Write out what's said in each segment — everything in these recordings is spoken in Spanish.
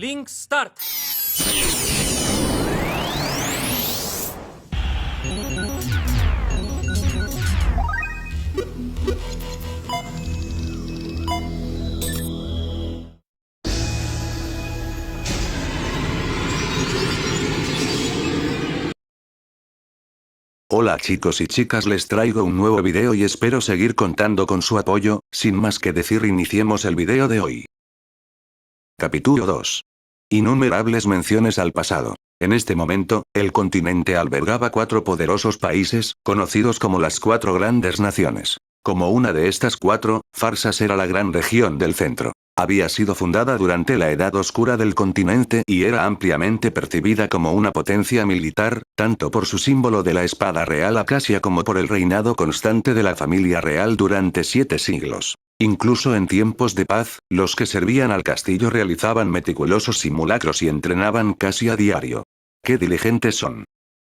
Link Start. Hola chicos y chicas, les traigo un nuevo video y espero seguir contando con su apoyo. Sin más que decir, iniciemos el video de hoy. Capítulo 2. Innumerables menciones al pasado. En este momento, el continente albergaba 4 poderosos países, conocidos como las 4 grandes naciones. Como una de estas 4, Farsas era la gran región del centro. Había sido fundada durante la Edad Oscura del continente y era ampliamente percibida como una potencia militar, tanto por su símbolo de la espada real Acacia como por el reinado constante de la familia real durante 7 siglos. Incluso en tiempos de paz, los que servían al castillo realizaban meticulosos simulacros y entrenaban casi a diario. ¡Qué diligentes son!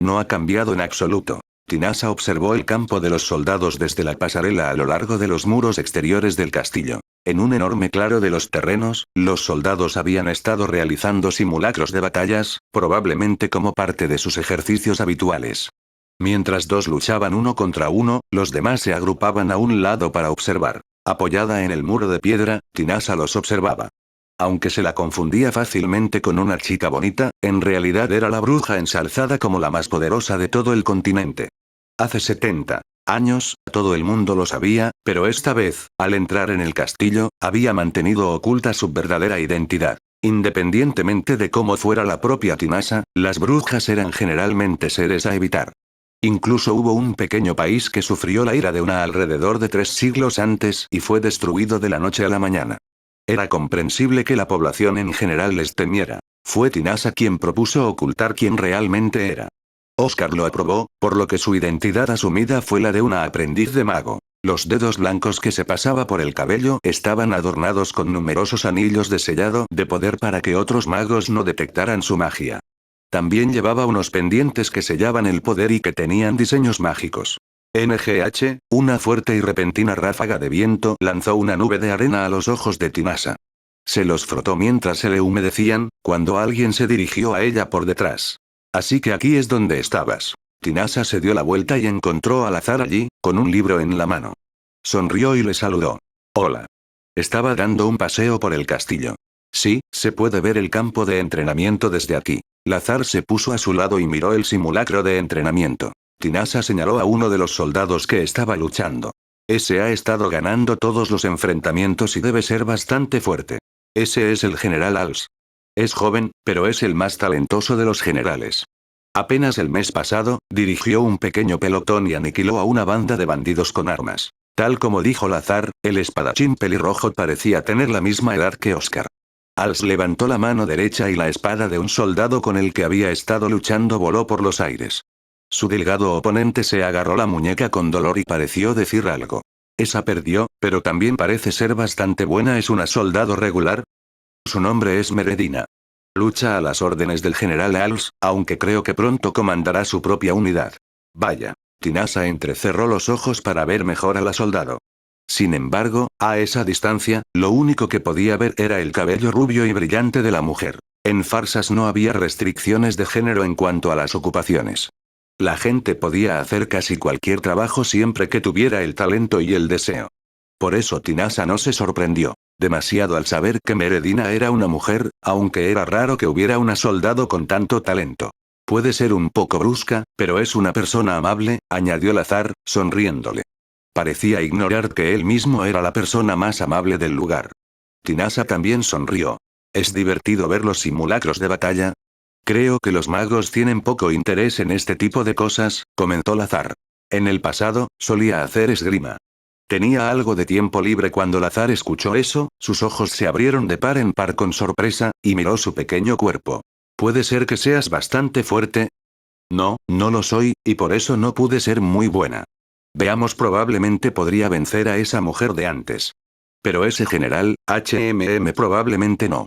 No ha cambiado en absoluto. Tinasa observó el campo de los soldados desde la pasarela a lo largo de los muros exteriores del castillo. En un enorme claro de los terrenos, los soldados habían estado realizando simulacros de batallas, probablemente como parte de sus ejercicios habituales. Mientras 2 luchaban uno contra uno, los demás se agrupaban a un lado para observar. Apoyada en el muro de piedra, Tinasa los observaba. Aunque se la confundía fácilmente con una chica bonita, en realidad era la bruja ensalzada como la más poderosa de todo el continente. Hace 70 años, todo el mundo lo sabía, pero esta vez, al entrar en el castillo, había mantenido oculta su verdadera identidad. Independientemente de cómo fuera la propia Tinasa, las brujas eran generalmente seres a evitar. Incluso hubo un pequeño país que sufrió la ira de una alrededor de 3 siglos antes y fue destruido de la noche a la mañana. Era comprensible que la población en general les temiera. Fue Tinasa quien propuso ocultar quién realmente era. Oscar lo aprobó, por lo que su identidad asumida fue la de una aprendiz de mago. Los dedos blancos que se pasaba por el cabello estaban adornados con numerosos anillos de sellado de poder para que otros magos no detectaran su magia. También llevaba unos pendientes que sellaban el poder y que tenían diseños mágicos. NGH, una fuerte y repentina ráfaga de viento lanzó una nube de arena a los ojos de Tinasa. Se los frotó mientras se le humedecían, cuando alguien se dirigió a ella por detrás. Así que aquí es donde estabas. Tinasa se dio la vuelta y encontró al azar allí, con un libro en la mano. Sonrió y le saludó. Hola. Estaba dando un paseo por el castillo. Sí, se puede ver el campo de entrenamiento desde aquí. Lazar se puso a su lado y miró el simulacro de entrenamiento. Tinasa señaló a uno de los soldados que estaba luchando. Ese ha estado ganando todos los enfrentamientos y debe ser bastante fuerte. Ese es el general Als. Es joven, pero es el más talentoso de los generales. Apenas el mes pasado, dirigió un pequeño pelotón y aniquiló a una banda de bandidos con armas. Tal como dijo Lazar, el espadachín pelirrojo parecía tener la misma edad que Oscar. Als levantó la mano derecha y la espada de un soldado con el que había estado luchando voló por los aires. Su delgado oponente se agarró la muñeca con dolor y pareció decir algo. Esa perdió, pero también parece ser bastante buena. ¿Es una soldado regular? Su nombre es Meredina. Lucha a las órdenes del general Als, aunque creo que pronto comandará su propia unidad. Vaya. Tinasa entrecerró los ojos para ver mejor a la soldado. Sin embargo, a esa distancia, lo único que podía ver era el cabello rubio y brillante de la mujer. En Farsas no había restricciones de género en cuanto a las ocupaciones. La gente podía hacer casi cualquier trabajo siempre que tuviera el talento y el deseo. Por eso Tinasa no se sorprendió demasiado al saber que Meredina era una mujer, aunque era raro que hubiera una soldado con tanto talento. Puede ser un poco brusca, pero es una persona amable, añadió Lazar, sonriéndole. Parecía ignorar que él mismo era la persona más amable del lugar. Tinasa también sonrió. ¿Es divertido ver los simulacros de batalla? Creo que los magos tienen poco interés en este tipo de cosas, comentó Lazar. En el pasado, solía hacer esgrima. Tenía algo de tiempo libre cuando Lazar escuchó eso, sus ojos se abrieron de par en par con sorpresa, y miró su pequeño cuerpo. ¿Puede ser que seas bastante fuerte? No, no lo soy, y por eso no pude ser muy buena. Veamos, probablemente podría vencer a esa mujer de antes. Pero ese general, probablemente no.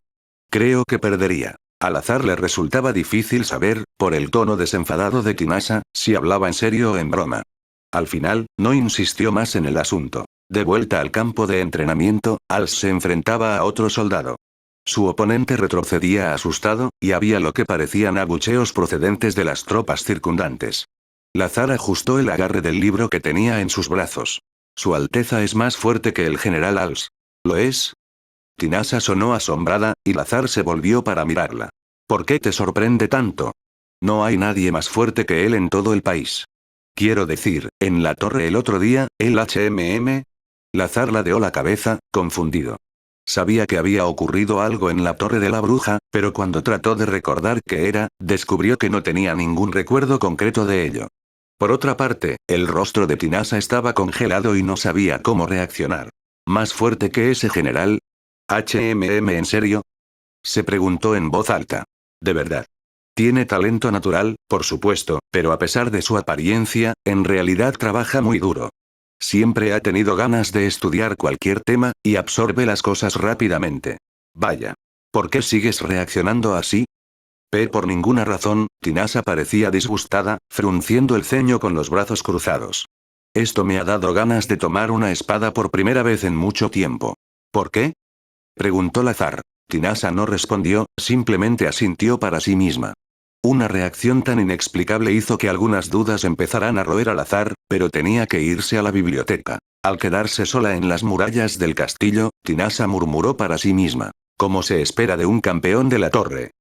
Creo que perdería. Al azar le resultaba difícil saber, por el tono desenfadado de Tinasa, si hablaba en serio o en broma. Al final, no insistió más en el asunto. De vuelta al campo de entrenamiento, Als se enfrentaba a otro soldado. Su oponente retrocedía asustado, y había lo que parecían abucheos procedentes de las tropas circundantes. Lazar ajustó el agarre del libro que tenía en sus brazos. Su Alteza es más fuerte que el general Als. ¿Lo es? Tinasa sonó asombrada, y Lazar se volvió para mirarla. ¿Por qué te sorprende tanto? No hay nadie más fuerte que él en todo el país. Quiero decir, en la torre el otro día, el HMM. Lazar ladeó la cabeza, confundido. Sabía que había ocurrido algo en la torre de la bruja, pero cuando trató de recordar qué era, descubrió que no tenía ningún recuerdo concreto de ello. Por otra parte, el rostro de Tinasa estaba congelado y no sabía cómo reaccionar. ¿Más fuerte que ese general? ¿HMM en serio? Se preguntó en voz alta. ¿De verdad? Tiene talento natural, por supuesto, pero a pesar de su apariencia, en realidad trabaja muy duro. Siempre ha tenido ganas de estudiar cualquier tema, y absorbe las cosas rápidamente. Vaya. ¿Por qué sigues reaccionando así? Por ninguna razón, Tinasa parecía disgustada, frunciendo el ceño con los brazos cruzados. Esto me ha dado ganas de tomar una espada por primera vez en mucho tiempo. ¿Por qué? Preguntó Lazar. Tinasa no respondió, simplemente asintió para sí misma. Una reacción tan inexplicable hizo que algunas dudas empezaran a roer al azar, pero tenía que irse a la biblioteca. Al quedarse sola en las murallas del castillo, Tinasa murmuró para sí misma. Como se espera de un campeón de la torre.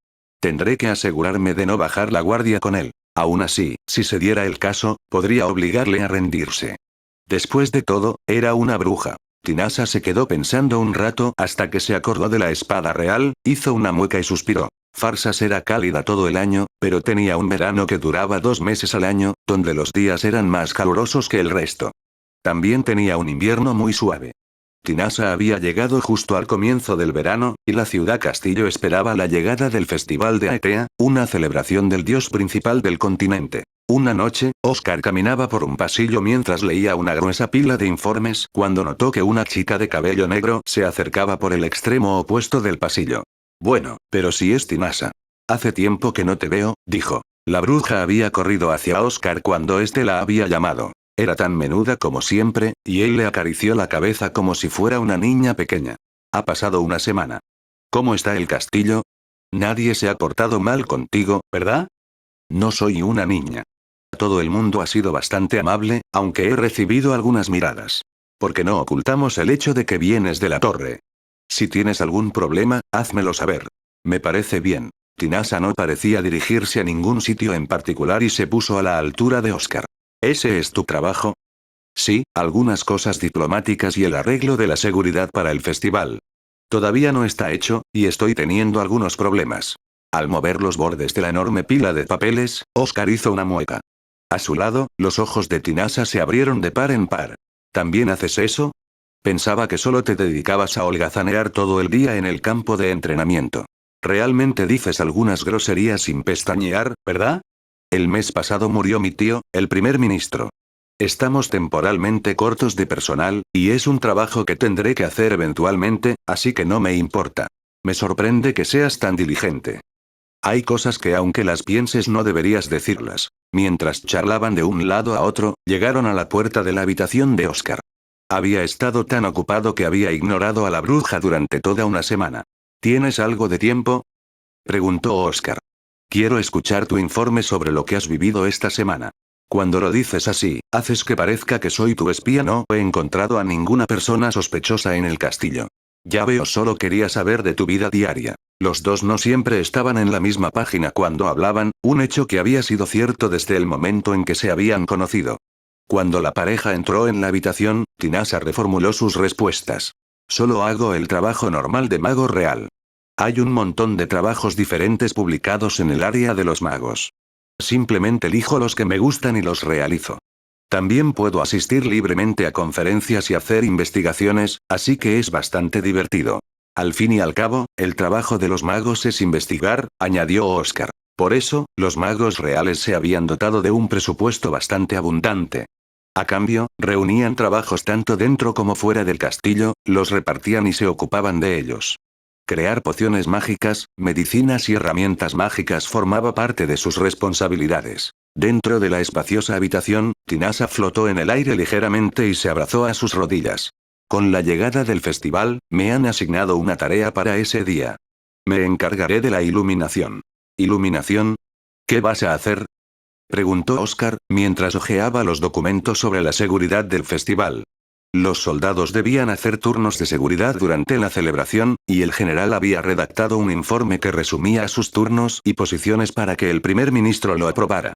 Tendré que asegurarme de no bajar la guardia con él. Aún así, si se diera el caso, podría obligarle a rendirse. Después de todo, era una bruja. Tinasa se quedó pensando un rato hasta que se acordó de la espada real, hizo una mueca y suspiró. Farsas era cálida todo el año, pero tenía un verano que duraba 2 meses al año, donde los días eran más calurosos que el resto. También tenía un invierno muy suave. Tinasa había llegado justo al comienzo del verano, y la ciudad castillo esperaba la llegada del Festival de Aetea, una celebración del dios principal del continente. Una noche, Oscar caminaba por un pasillo mientras leía una gruesa pila de informes cuando notó que una chica de cabello negro se acercaba por el extremo opuesto del pasillo. Bueno, pero si es Tinasa. Hace tiempo que no te veo, dijo. La bruja había corrido hacia Oscar cuando éste la había llamado. Era tan menuda como siempre, y él le acarició la cabeza como si fuera una niña pequeña. Ha pasado una semana. ¿Cómo está el castillo? Nadie se ha portado mal contigo, ¿verdad? No soy una niña. Todo el mundo ha sido bastante amable, aunque he recibido algunas miradas. ¿Por qué no ocultamos el hecho de que vienes de la torre? Si tienes algún problema, házmelo saber. Me parece bien. Tinasa no parecía dirigirse a ningún sitio en particular y se puso a la altura de Oscar. ¿Ese es tu trabajo? Sí, algunas cosas diplomáticas y el arreglo de la seguridad para el festival. Todavía no está hecho, y estoy teniendo algunos problemas. Al mover los bordes de la enorme pila de papeles, Oscar hizo una mueca. A su lado, los ojos de Tinasa se abrieron de par en par. ¿También haces eso? Pensaba que solo te dedicabas a holgazanear todo el día en el campo de entrenamiento. Realmente dices algunas groserías sin pestañear, ¿verdad? El mes pasado murió mi tío, el primer ministro. Estamos temporalmente cortos de personal, y es un trabajo que tendré que hacer eventualmente, así que no me importa. Me sorprende que seas tan diligente. Hay cosas que aunque las pienses no deberías decirlas. Mientras charlaban de un lado a otro, llegaron a la puerta de la habitación de Oscar. Había estado tan ocupado que había ignorado a la bruja durante toda una semana. ¿Tienes algo de tiempo? Preguntó Oscar. Quiero escuchar tu informe sobre lo que has vivido esta semana. Cuando lo dices así, haces que parezca que soy tu espía. No he encontrado a ninguna persona sospechosa en el castillo. Ya veo, solo quería saber de tu vida diaria. Los dos no siempre estaban en la misma página cuando hablaban, un hecho que había sido cierto desde el momento en que se habían conocido. Cuando la pareja entró en la habitación, Tinasa reformuló sus respuestas. Solo hago el trabajo normal de mago real. Hay un montón de trabajos diferentes publicados en el área de los magos. Simplemente elijo los que me gustan y los realizo. También puedo asistir libremente a conferencias y hacer investigaciones, así que es bastante divertido. Al fin y al cabo, el trabajo de los magos es investigar, añadió Oscar. Por eso, los magos reales se habían dotado de un presupuesto bastante abundante. A cambio, reunían trabajos tanto dentro como fuera del castillo, los repartían y se ocupaban de ellos. Crear pociones mágicas, medicinas y herramientas mágicas formaba parte de sus responsabilidades. Dentro de la espaciosa habitación, Tinasa flotó en el aire ligeramente y se abrazó a sus rodillas. Con la llegada del festival, me han asignado una tarea para ese día. Me encargaré de la iluminación. ¿Iluminación? ¿Qué vas a hacer?, preguntó Oscar, mientras hojeaba los documentos sobre la seguridad del festival. Los soldados debían hacer turnos de seguridad durante la celebración, y el general había redactado un informe que resumía sus turnos y posiciones para que el primer ministro lo aprobara.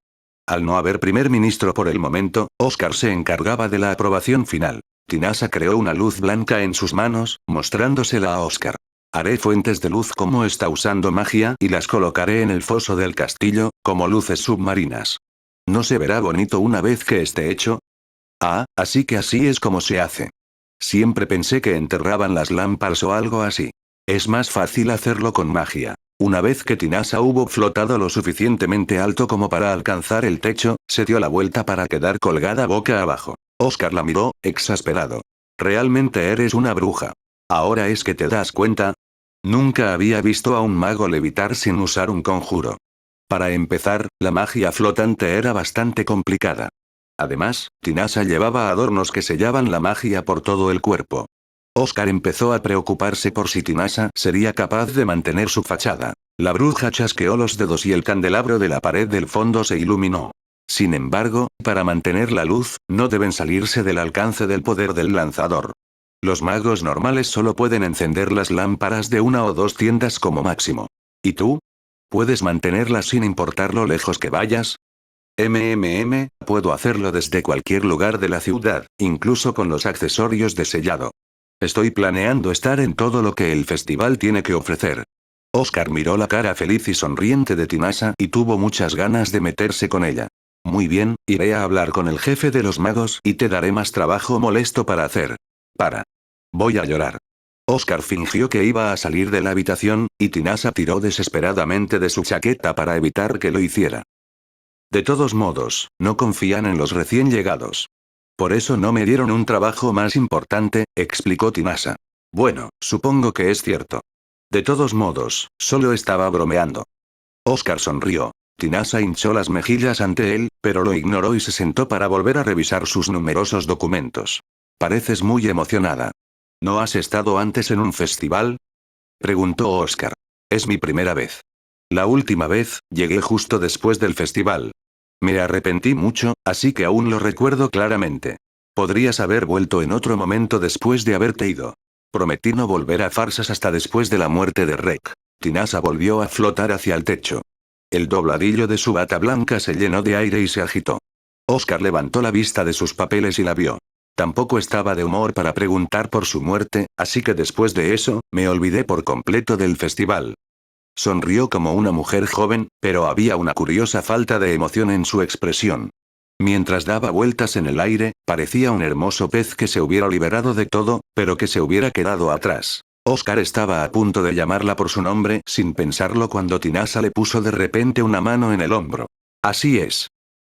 Al no haber primer ministro por el momento, Oscar se encargaba de la aprobación final. Tinasa creó una luz blanca en sus manos, mostrándosela a Oscar. Haré fuentes de luz como está usando magia y las colocaré en el foso del castillo, como luces submarinas. ¿No se verá bonito una vez que esté hecho? Ah, así que así es como se hace. Siempre pensé que enterraban las lámparas o algo así. Es más fácil hacerlo con magia. Una vez que Tinasa hubo flotado lo suficientemente alto como para alcanzar el techo, se dio la vuelta para quedar colgada boca abajo. Oscar la miró, exasperado. Realmente eres una bruja. ¿Ahora es que te das cuenta? Nunca había visto a un mago levitar sin usar un conjuro. Para empezar, la magia flotante era bastante complicada. Además, Tinasa llevaba adornos que sellaban la magia por todo el cuerpo. Oscar empezó a preocuparse por si Tinasa sería capaz de mantener su fachada. La bruja chasqueó los dedos y el candelabro de la pared del fondo se iluminó. Sin embargo, para mantener la luz, no deben salirse del alcance del poder del lanzador. Los magos normales solo pueden encender las lámparas de 1 o 2 tiendas como máximo. ¿Y tú? ¿Puedes mantenerlas sin importar lo lejos que vayas? Puedo hacerlo desde cualquier lugar de la ciudad, incluso con los accesorios de sellado. Estoy planeando estar en todo lo que el festival tiene que ofrecer. Oscar miró la cara feliz y sonriente de Tinasa y tuvo muchas ganas de meterse con ella. Muy bien, iré a hablar con el jefe de los magos y te daré más trabajo molesto para hacer. Voy a llorar. Oscar fingió que iba a salir de la habitación, y Tinasa tiró desesperadamente de su chaqueta para evitar que lo hiciera. De todos modos, no confían en los recién llegados. Por eso no me dieron un trabajo más importante, explicó Tinasa. Bueno, supongo que es cierto. De todos modos, solo estaba bromeando. Oscar sonrió. Tinasa hinchó las mejillas ante él, pero lo ignoró y se sentó para volver a revisar sus numerosos documentos. Pareces muy emocionada. ¿No has estado antes en un festival?, preguntó Oscar. Es mi primera vez. La última vez, llegué justo después del festival. Me arrepentí mucho, así que aún lo recuerdo claramente. Podrías haber vuelto en otro momento después de haberte ido. Prometí no volver a farsas hasta después de la muerte de Rek. Tinasa volvió a flotar hacia el techo. El dobladillo de su bata blanca se llenó de aire y se agitó. Oscar levantó la vista de sus papeles y la vio. Tampoco estaba de humor para preguntar por su muerte, así que después de eso, me olvidé por completo del festival. Sonrió como una mujer joven, pero había una curiosa falta de emoción en su expresión. Mientras daba vueltas en el aire, parecía un hermoso pez que se hubiera liberado de todo, pero que se hubiera quedado atrás. Oscar estaba a punto de llamarla por su nombre sin pensarlo cuando Tinasa le puso de repente una mano en el hombro. Así es.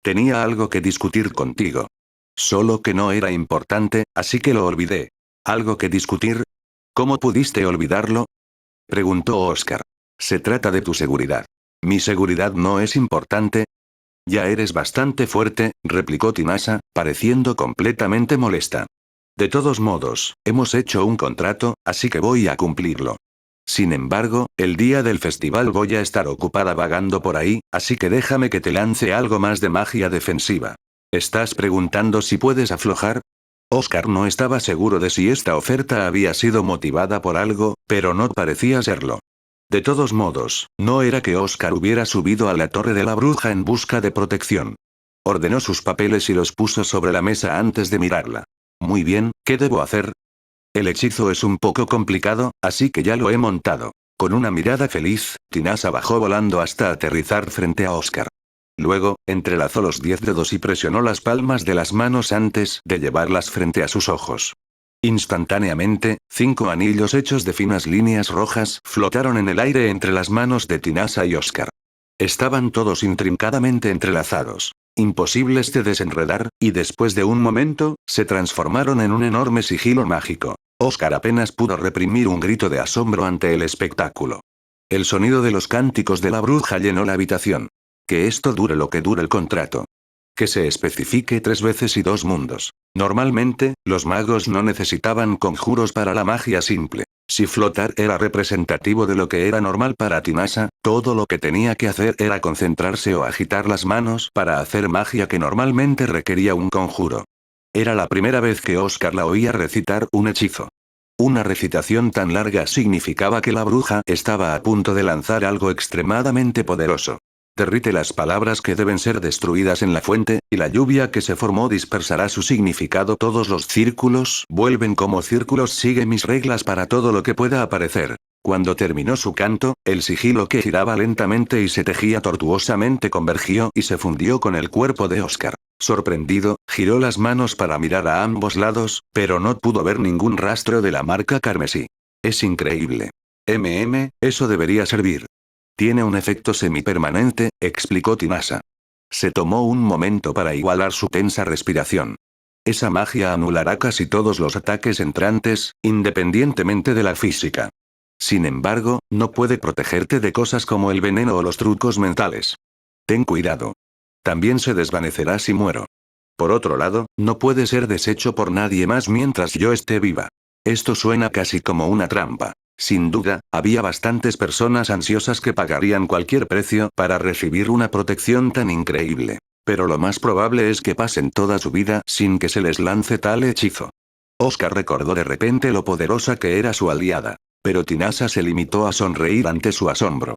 Tenía algo que discutir contigo. Solo que no era importante, así que lo olvidé. ¿Algo que discutir? ¿Cómo pudiste olvidarlo?, preguntó Oscar. Se trata de tu seguridad. ¿Mi seguridad no es importante? Ya eres bastante fuerte, replicó Tinasa, pareciendo completamente molesta. De todos modos, hemos hecho un contrato, así que voy a cumplirlo. Sin embargo, el día del festival voy a estar ocupada vagando por ahí, así que déjame que te lance algo más de magia defensiva. ¿Estás preguntando si puedes aflojar? Oscar no estaba seguro de si esta oferta había sido motivada por algo, pero no parecía serlo. De todos modos, no era que Oscar hubiera subido a la torre de la bruja en busca de protección. Ordenó sus papeles y los puso sobre la mesa antes de mirarla. Muy bien, ¿qué debo hacer? El hechizo es un poco complicado, así que ya lo he montado. Con una mirada feliz, Tinasa bajó volando hasta aterrizar frente a Oscar. Luego, entrelazó los 10 dedos y presionó las palmas de las manos antes de llevarlas frente a sus ojos. Instantáneamente, 5 anillos hechos de finas líneas rojas flotaron en el aire entre las manos de Tinasa y Oscar. Estaban todos intrincadamente entrelazados, imposibles de desenredar, y después de un momento, se transformaron en un enorme sigilo mágico. Oscar apenas pudo reprimir un grito de asombro ante el espectáculo. El sonido de los cánticos de la bruja llenó la habitación. Que esto dure lo que dure el contrato. Que se especifique 3 veces y 2 mundos. Normalmente, los magos no necesitaban conjuros para la magia simple. Si flotar era representativo de lo que era normal para Tinasha, todo lo que tenía que hacer era concentrarse o agitar las manos para hacer magia que normalmente requería un conjuro. Era la primera vez que Oscar la oía recitar un hechizo. Una recitación tan larga significaba que la bruja estaba a punto de lanzar algo extremadamente poderoso. Derrite las palabras que deben ser destruidas en la fuente, y la lluvia que se formó dispersará su significado. Todos los círculos vuelven como círculos. Sigue mis reglas para todo lo que pueda aparecer. Cuando terminó su canto, el sigilo que giraba lentamente y se tejía tortuosamente convergió y se fundió con el cuerpo de Oscar. Sorprendido, giró las manos para mirar a ambos lados, pero no pudo ver ningún rastro de la marca carmesí. Es increíble. Eso debería servir. Tiene un efecto semipermanente, explicó Tinasha. Se tomó un momento para igualar su tensa respiración. Esa magia anulará casi todos los ataques entrantes, independientemente de la física. Sin embargo, no puede protegerte de cosas como el veneno o los trucos mentales. Ten cuidado. También se desvanecerá si muero. Por otro lado, no puede ser deshecho por nadie más mientras yo esté viva. Esto suena casi como una trampa. Sin duda, había bastantes personas ansiosas que pagarían cualquier precio para recibir una protección tan increíble. Pero lo más probable es que pasen toda su vida sin que se les lance tal hechizo. Oscar recordó de repente lo poderosa que era su aliada. Pero Tinasha se limitó a sonreír ante su asombro.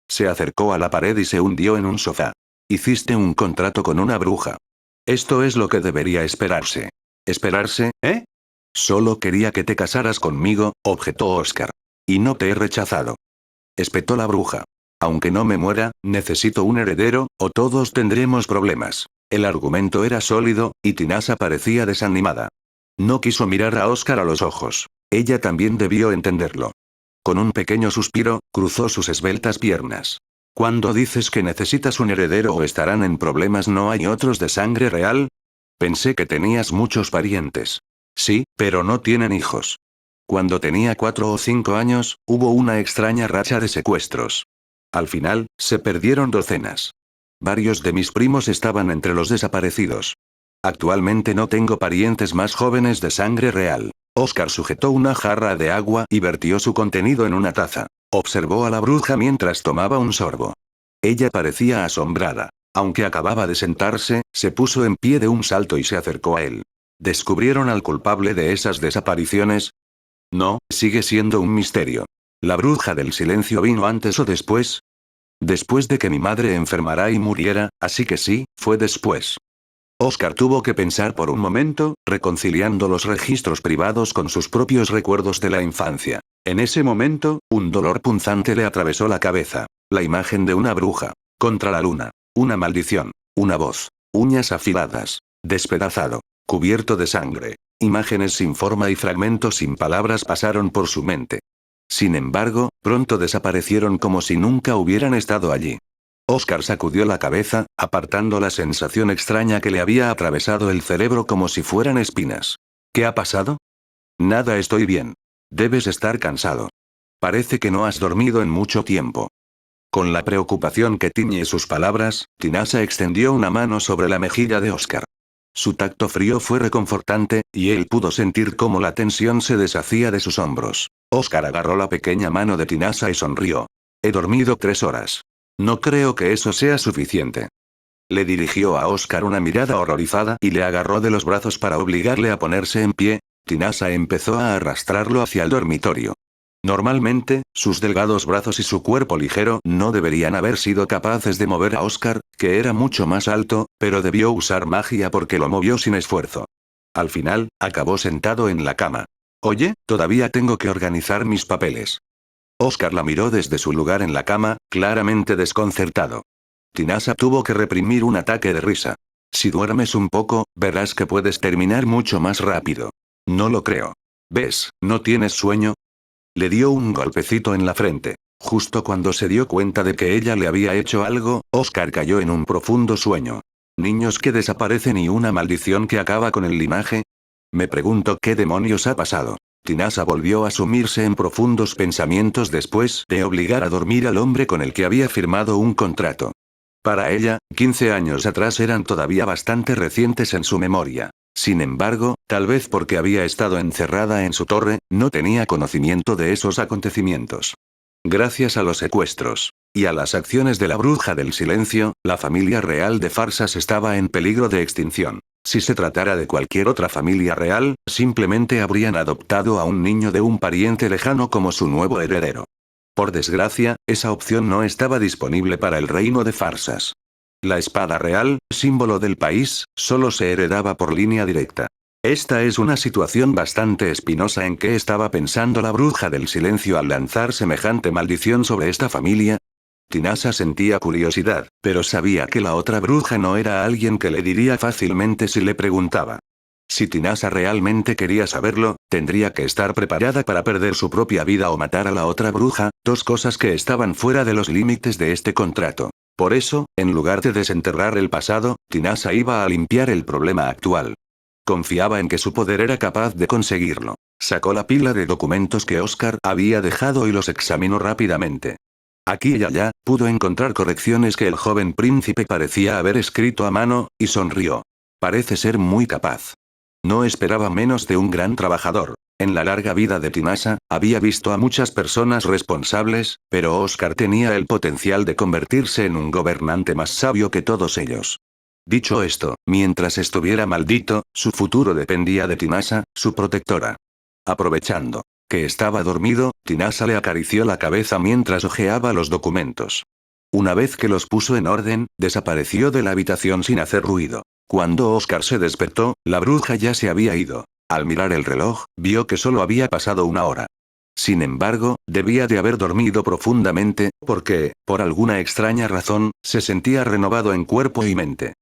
Se acercó a la pared y se hundió en un sofá. Hiciste un contrato con una bruja. Esto es lo que debería esperarse. ¿Esperarse, eh? Solo quería que te casaras conmigo, objetó Oscar. Y no te he rechazado. Espetó la bruja. Aunque no me muera, necesito un heredero, o todos tendremos problemas. El argumento era sólido, y Tinasha parecía desanimada. No quiso mirar a Oscar a los ojos. Ella también debió entenderlo. Con un pequeño suspiro, cruzó sus esbeltas piernas. Cuando dices que necesitas un heredero o estarán en problemas, ¿no hay otros de sangre real? Pensé que tenías muchos parientes. Sí, pero no tienen hijos. Cuando tenía 4 o 5 años, hubo una extraña racha de secuestros. Al final, se perdieron docenas. Varios de mis primos estaban entre los desaparecidos. Actualmente no tengo parientes más jóvenes de sangre real. Oscar sujetó una jarra de agua y vertió su contenido en una taza. Observó a la bruja mientras tomaba un sorbo. Ella parecía asombrada. Aunque acababa de sentarse, se puso en pie de un salto y se acercó a él. ¿Descubrieron al culpable de esas desapariciones? No, sigue siendo un misterio. ¿La bruja del silencio vino antes o después? Después de que mi madre enfermara y muriera, así que sí, fue después. Oscar tuvo que pensar por un momento, reconciliando los registros privados con sus propios recuerdos de la infancia. En ese momento, un dolor punzante le atravesó la cabeza. La imagen de una bruja. Contra la luna. Una maldición. Una voz. Uñas afiladas. Despedazado. Cubierto de sangre. Imágenes sin forma y fragmentos sin palabras pasaron por su mente. Sin embargo, pronto desaparecieron como si nunca hubieran estado allí. Oscar sacudió la cabeza, apartando la sensación extraña que le había atravesado el cerebro como si fueran espinas. ¿Qué ha pasado? Nada, estoy bien. Debes estar cansado. Parece que no has dormido en mucho tiempo. Con la preocupación que tiñe sus palabras, Tinasha extendió una mano sobre la mejilla de Oscar. Su tacto frío fue reconfortante, y él pudo sentir cómo la tensión se deshacía de sus hombros. Oscar agarró la pequeña mano de Tinasha y sonrió. He dormido 3 horas. No creo que eso sea suficiente. Le dirigió a Oscar una mirada horrorizada y le agarró de los brazos para obligarle a ponerse en pie. Tinasha empezó a arrastrarlo hacia el dormitorio. Normalmente, sus delgados brazos y su cuerpo ligero no deberían haber sido capaces de mover a Oscar, que era mucho más alto, pero debió usar magia porque lo movió sin esfuerzo. Al final, acabó sentado en la cama. Oye, todavía tengo que organizar mis papeles. Oscar la miró desde su lugar en la cama, claramente desconcertado. Tinasha tuvo que reprimir un ataque de risa. Si duermes un poco, verás que puedes terminar mucho más rápido. No lo creo. ¿Ves, no tienes sueño? Le dio un golpecito en la frente. Justo cuando se dio cuenta de que ella le había hecho algo, Oscar cayó en un profundo sueño. Niños que desaparecen y una maldición que acaba con el linaje. Me pregunto qué demonios ha pasado. Tinasha volvió a sumirse en profundos pensamientos después de obligar a dormir al hombre con el que había firmado un contrato. Para ella, 15 años atrás eran todavía bastante recientes en su memoria. Sin embargo, tal vez porque había estado encerrada en su torre, no tenía conocimiento de esos acontecimientos. Gracias a los secuestros y a las acciones de la bruja del silencio, la familia real de Farsas estaba en peligro de extinción. Si se tratara de cualquier otra familia real, simplemente habrían adoptado a un niño de un pariente lejano como su nuevo heredero. Por desgracia, esa opción no estaba disponible para el reino de Farsas. La espada real, símbolo del país, solo se heredaba por línea directa. Esta es una situación bastante espinosa en que estaba pensando la bruja del silencio al lanzar semejante maldición sobre esta familia. Tinasa sentía curiosidad, pero sabía que la otra bruja no era alguien que le diría fácilmente si le preguntaba. Si Tinasa realmente quería saberlo, tendría que estar preparada para perder su propia vida o matar a la otra bruja, dos cosas que estaban fuera de los límites de este contrato. Por eso, en lugar de desenterrar el pasado, Tinasa iba a limpiar el problema actual. Confiaba en que su poder era capaz de conseguirlo. Sacó la pila de documentos que Oscar había dejado y los examinó rápidamente. Aquí y allá, pudo encontrar correcciones que el joven príncipe parecía haber escrito a mano, y sonrió. Parece ser muy capaz. No esperaba menos de un gran trabajador. En la larga vida de Tinasa, había visto a muchas personas responsables, pero Oscar tenía el potencial de convertirse en un gobernante más sabio que todos ellos. Dicho esto, mientras estuviera maldito, su futuro dependía de Tinasa, su protectora. Aprovechando que estaba dormido, Tinasa le acarició la cabeza mientras hojeaba los documentos. Una vez que los puso en orden, desapareció de la habitación sin hacer ruido. Cuando Oscar se despertó, la bruja ya se había ido. Al mirar el reloj, vio que solo había pasado una hora. Sin embargo, debía de haber dormido profundamente, porque, por alguna extraña razón, se sentía renovado en cuerpo y mente.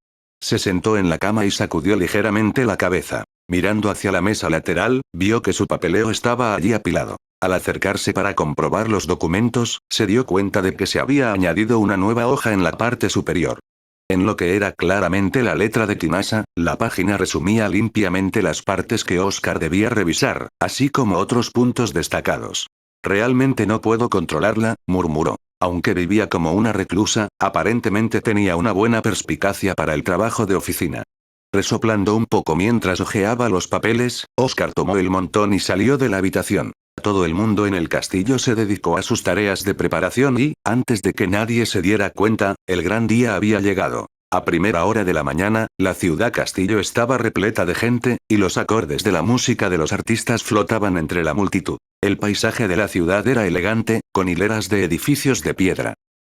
Se sentó en la cama y sacudió ligeramente la cabeza. Mirando hacia la mesa lateral, vio que su papeleo estaba allí apilado. Al acercarse para comprobar los documentos, se dio cuenta de que se había añadido una nueva hoja en la parte superior. En lo que era claramente la letra de Tinasa, la página resumía limpiamente las partes que Oscar debía revisar, así como otros puntos destacados. Realmente no puedo controlarla, murmuró. Aunque vivía como una reclusa, aparentemente tenía una buena perspicacia para el trabajo de oficina. Resoplando un poco mientras hojeaba los papeles, Oscar tomó el montón y salió de la habitación. Todo el mundo en el castillo se dedicó a sus tareas de preparación y, antes de que nadie se diera cuenta, el gran día había llegado. A primera hora de la mañana, la ciudad castillo estaba repleta de gente, y los acordes de la música de los artistas flotaban entre la multitud. El paisaje de la ciudad era elegante, con hileras de edificios de piedra.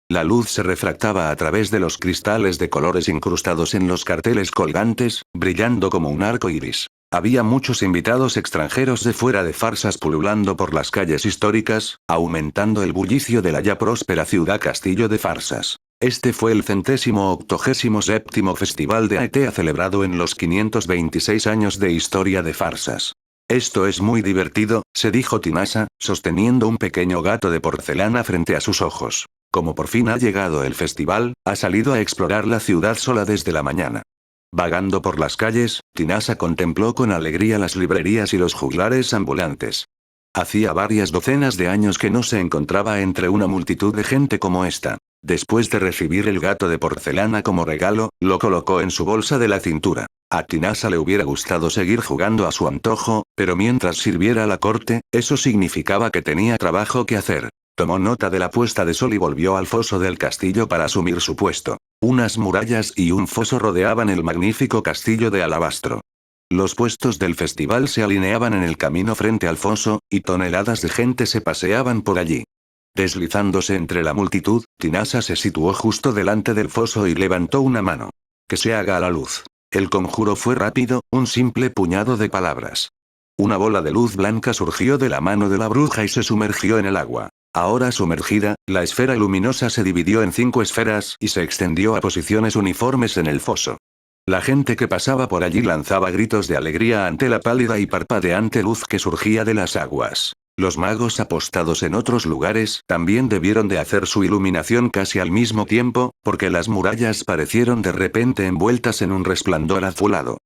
La luz se refractaba a través de los cristales de colores incrustados en los carteles colgantes, brillando como un arco iris. Había muchos invitados extranjeros de fuera de Farsas pululando por las calles históricas, aumentando el bullicio de la ya próspera ciudad castillo de Farsas. Este fue el 187º Festival de Aetea celebrado en los 526 años de historia de Farsas. Esto es muy divertido, se dijo Tinasa, sosteniendo un pequeño gato de porcelana frente a sus ojos. Como por fin ha llegado el festival, ha salido a explorar la ciudad sola desde la mañana. Vagando por las calles, Tinasa contempló con alegría las librerías y los juglares ambulantes. Hacía varias docenas de años que no se encontraba entre una multitud de gente como esta. Después de recibir el gato de porcelana como regalo, lo colocó en su bolsa de la cintura. A Tinasa le hubiera gustado seguir jugando a su antojo, pero mientras sirviera la corte, eso significaba que tenía trabajo que hacer. Tomó nota de la puesta de sol y volvió al foso del castillo para asumir su puesto. Unas murallas y un foso rodeaban el magnífico castillo de alabastro. Los puestos del festival se alineaban en el camino frente al foso, y toneladas de gente se paseaban por allí. Deslizándose entre la multitud, Tinasa se situó justo delante del foso y levantó una mano. Que se haga a la luz. El conjuro fue rápido, un simple puñado de palabras. Una bola de luz blanca surgió de la mano de la bruja y se sumergió en el agua. Ahora sumergida, la esfera luminosa se dividió en 5 esferas y se extendió a posiciones uniformes en el foso. La gente que pasaba por allí lanzaba gritos de alegría ante la pálida y parpadeante luz que surgía de las aguas. Los magos apostados en otros lugares también debieron de hacer su iluminación casi al mismo tiempo, porque las murallas parecieron de repente envueltas en un resplandor azulado.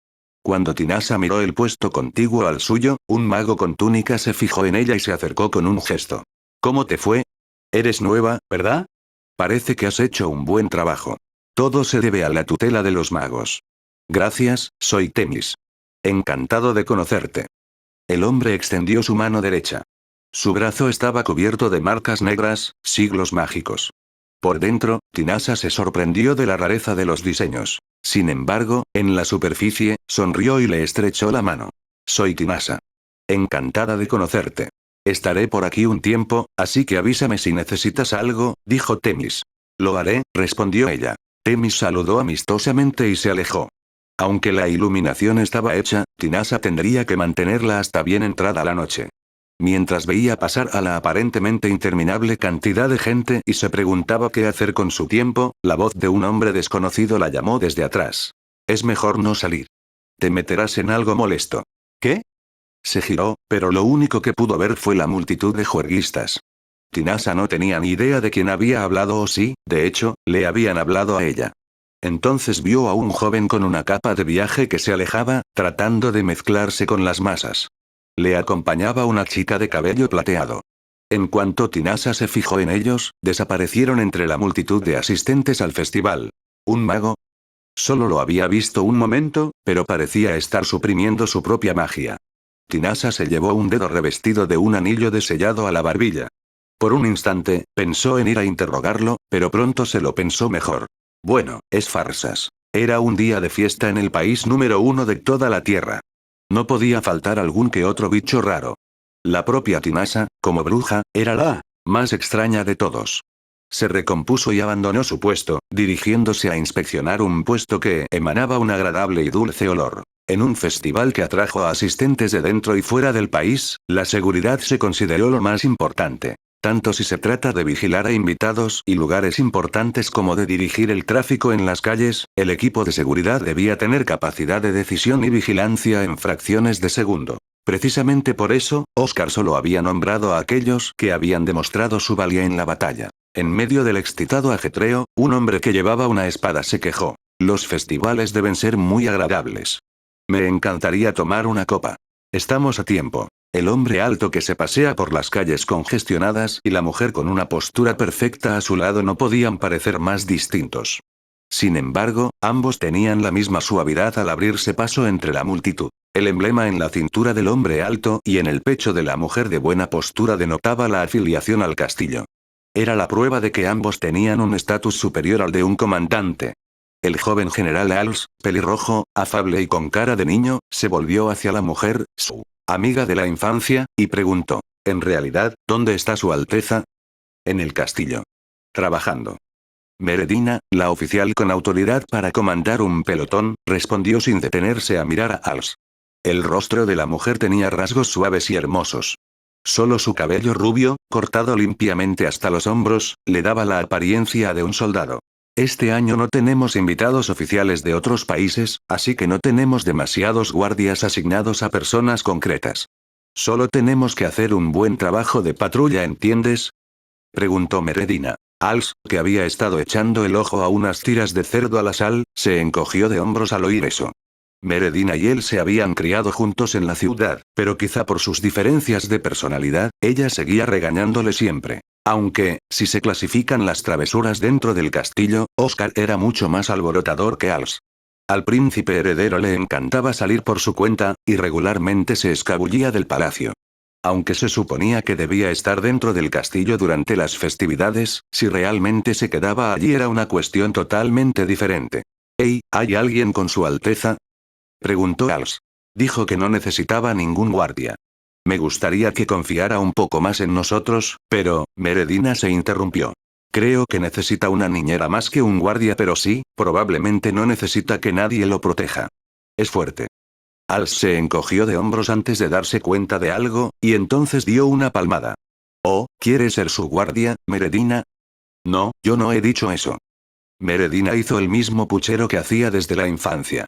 Cuando Tinasa miró el puesto contiguo al suyo, un mago con túnica se fijó en ella y se acercó con un gesto. ¿Cómo te fue? Eres nueva, ¿verdad? Parece que has hecho un buen trabajo. Todo se debe a la tutela de los magos. Gracias, soy Temis. Encantado de conocerte. El hombre extendió su mano derecha. Su brazo estaba cubierto de marcas negras, siglos mágicos. Por dentro, Tinasa se sorprendió de la rareza de los diseños. Sin embargo, en la superficie, sonrió y le estrechó la mano. Soy Tinasa. Encantada de conocerte. Estaré por aquí un tiempo, así que avísame si necesitas algo, dijo Temis. Lo haré, respondió ella. Temis saludó amistosamente y se alejó. Aunque la iluminación estaba hecha, Tinasa tendría que mantenerla hasta bien entrada la noche. Mientras veía pasar a la aparentemente interminable cantidad de gente y se preguntaba qué hacer con su tiempo, la voz de un hombre desconocido la llamó desde atrás. Es mejor no salir. Te meterás en algo molesto. ¿Qué? Se giró, pero lo único que pudo ver fue la multitud de juerguistas. Tinasa no tenía ni idea de quién había hablado o si, de hecho, le habían hablado a ella. Entonces vio a un joven con una capa de viaje que se alejaba, tratando de mezclarse con las masas. Le acompañaba una chica de cabello plateado. En cuanto Tinasa se fijó en ellos, desaparecieron entre la multitud de asistentes al festival. ¿Un mago? Solo lo había visto un momento, pero parecía estar suprimiendo su propia magia. Tinasa se llevó un dedo revestido de un anillo de sellado a la barbilla. Por un instante, pensó en ir a interrogarlo, pero pronto se lo pensó mejor. Bueno, es farsas. Era un día de fiesta en el país número 1 de toda la Tierra. No podía faltar algún que otro bicho raro. La propia Tinasa, como bruja, era la más extraña de todos. Se recompuso y abandonó su puesto, dirigiéndose a inspeccionar un puesto que emanaba un agradable y dulce olor. En un festival que atrajo a asistentes de dentro y fuera del país, la seguridad se consideró lo más importante. Tanto si se trata de vigilar a invitados y lugares importantes como de dirigir el tráfico en las calles, el equipo de seguridad debía tener capacidad de decisión y vigilancia en fracciones de segundo. Precisamente por eso, Oscar solo había nombrado a aquellos que habían demostrado su valía en la batalla. En medio del excitado ajetreo, un hombre que llevaba una espada se quejó. Los festivales deben ser muy agradables. Me encantaría tomar una copa. Estamos a tiempo. El hombre alto que se pasea por las calles congestionadas y la mujer con una postura perfecta a su lado no podían parecer más distintos. Sin embargo, ambos tenían la misma suavidad al abrirse paso entre la multitud. El emblema en la cintura del hombre alto y en el pecho de la mujer de buena postura denotaba la afiliación al castillo. Era la prueba de que ambos tenían un estatus superior al de un comandante. El joven general Als, pelirrojo, afable y con cara de niño, se volvió hacia la mujer, su amiga de la infancia, y preguntó, ¿en realidad, dónde está su Alteza? En el castillo. Trabajando. Meredina, la oficial con autoridad para comandar un pelotón, respondió sin detenerse a mirar a Als. El rostro de la mujer tenía rasgos suaves y hermosos. Solo su cabello rubio, cortado limpiamente hasta los hombros, le daba la apariencia de un soldado. Este año no tenemos invitados oficiales de otros países, así que no tenemos demasiados guardias asignados a personas concretas. Solo tenemos que hacer un buen trabajo de patrulla, ¿entiendes? Preguntó Meredina. Als, que había estado echando el ojo a unas tiras de cerdo a la sal, se encogió de hombros al oír eso. Meredina y él se habían criado juntos en la ciudad, pero quizá por sus diferencias de personalidad, ella seguía regañándole siempre. Aunque, si se clasifican las travesuras dentro del castillo, Oscar era mucho más alborotador que Als. Al príncipe heredero le encantaba salir por su cuenta, y regularmente se escabullía del palacio. Aunque se suponía que debía estar dentro del castillo durante las festividades, si realmente se quedaba allí era una cuestión totalmente diferente. «Hey, ¿hay alguien con su Alteza?», preguntó Als. Dijo que no necesitaba ningún guardia. Me gustaría que confiara un poco más en nosotros, pero, Meredina se interrumpió. Creo que necesita una niñera más que un guardia, pero sí, probablemente no necesita que nadie lo proteja. Es fuerte. Als se encogió de hombros antes de darse cuenta de algo, y entonces dio una palmada. Oh, ¿quiere ser su guardia, Meredina? No, yo no he dicho eso. Meredina hizo el mismo puchero que hacía desde la infancia.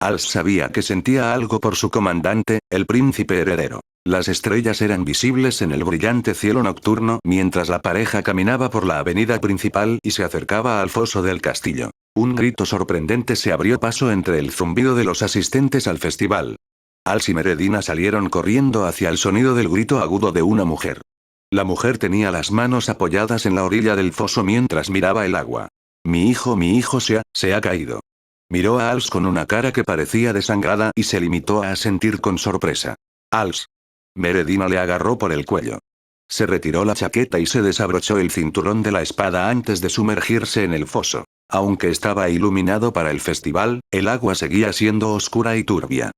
Als sabía que sentía algo por su comandante, el príncipe heredero. Las estrellas eran visibles en el brillante cielo nocturno mientras la pareja caminaba por la avenida principal y se acercaba al foso del castillo. Un grito sorprendente se abrió paso entre el zumbido de los asistentes al festival. Als y Meredina salieron corriendo hacia el sonido del grito agudo de una mujer. La mujer tenía las manos apoyadas en la orilla del foso mientras miraba el agua. Mi hijo se ha caído. Miró a Als con una cara que parecía desangrada y se limitó a asentir con sorpresa. Als. Meredina le agarró por el cuello. Se retiró la chaqueta y se desabrochó el cinturón de la espada antes de sumergirse en el foso. Aunque estaba iluminado para el festival, el agua seguía siendo oscura y turbia.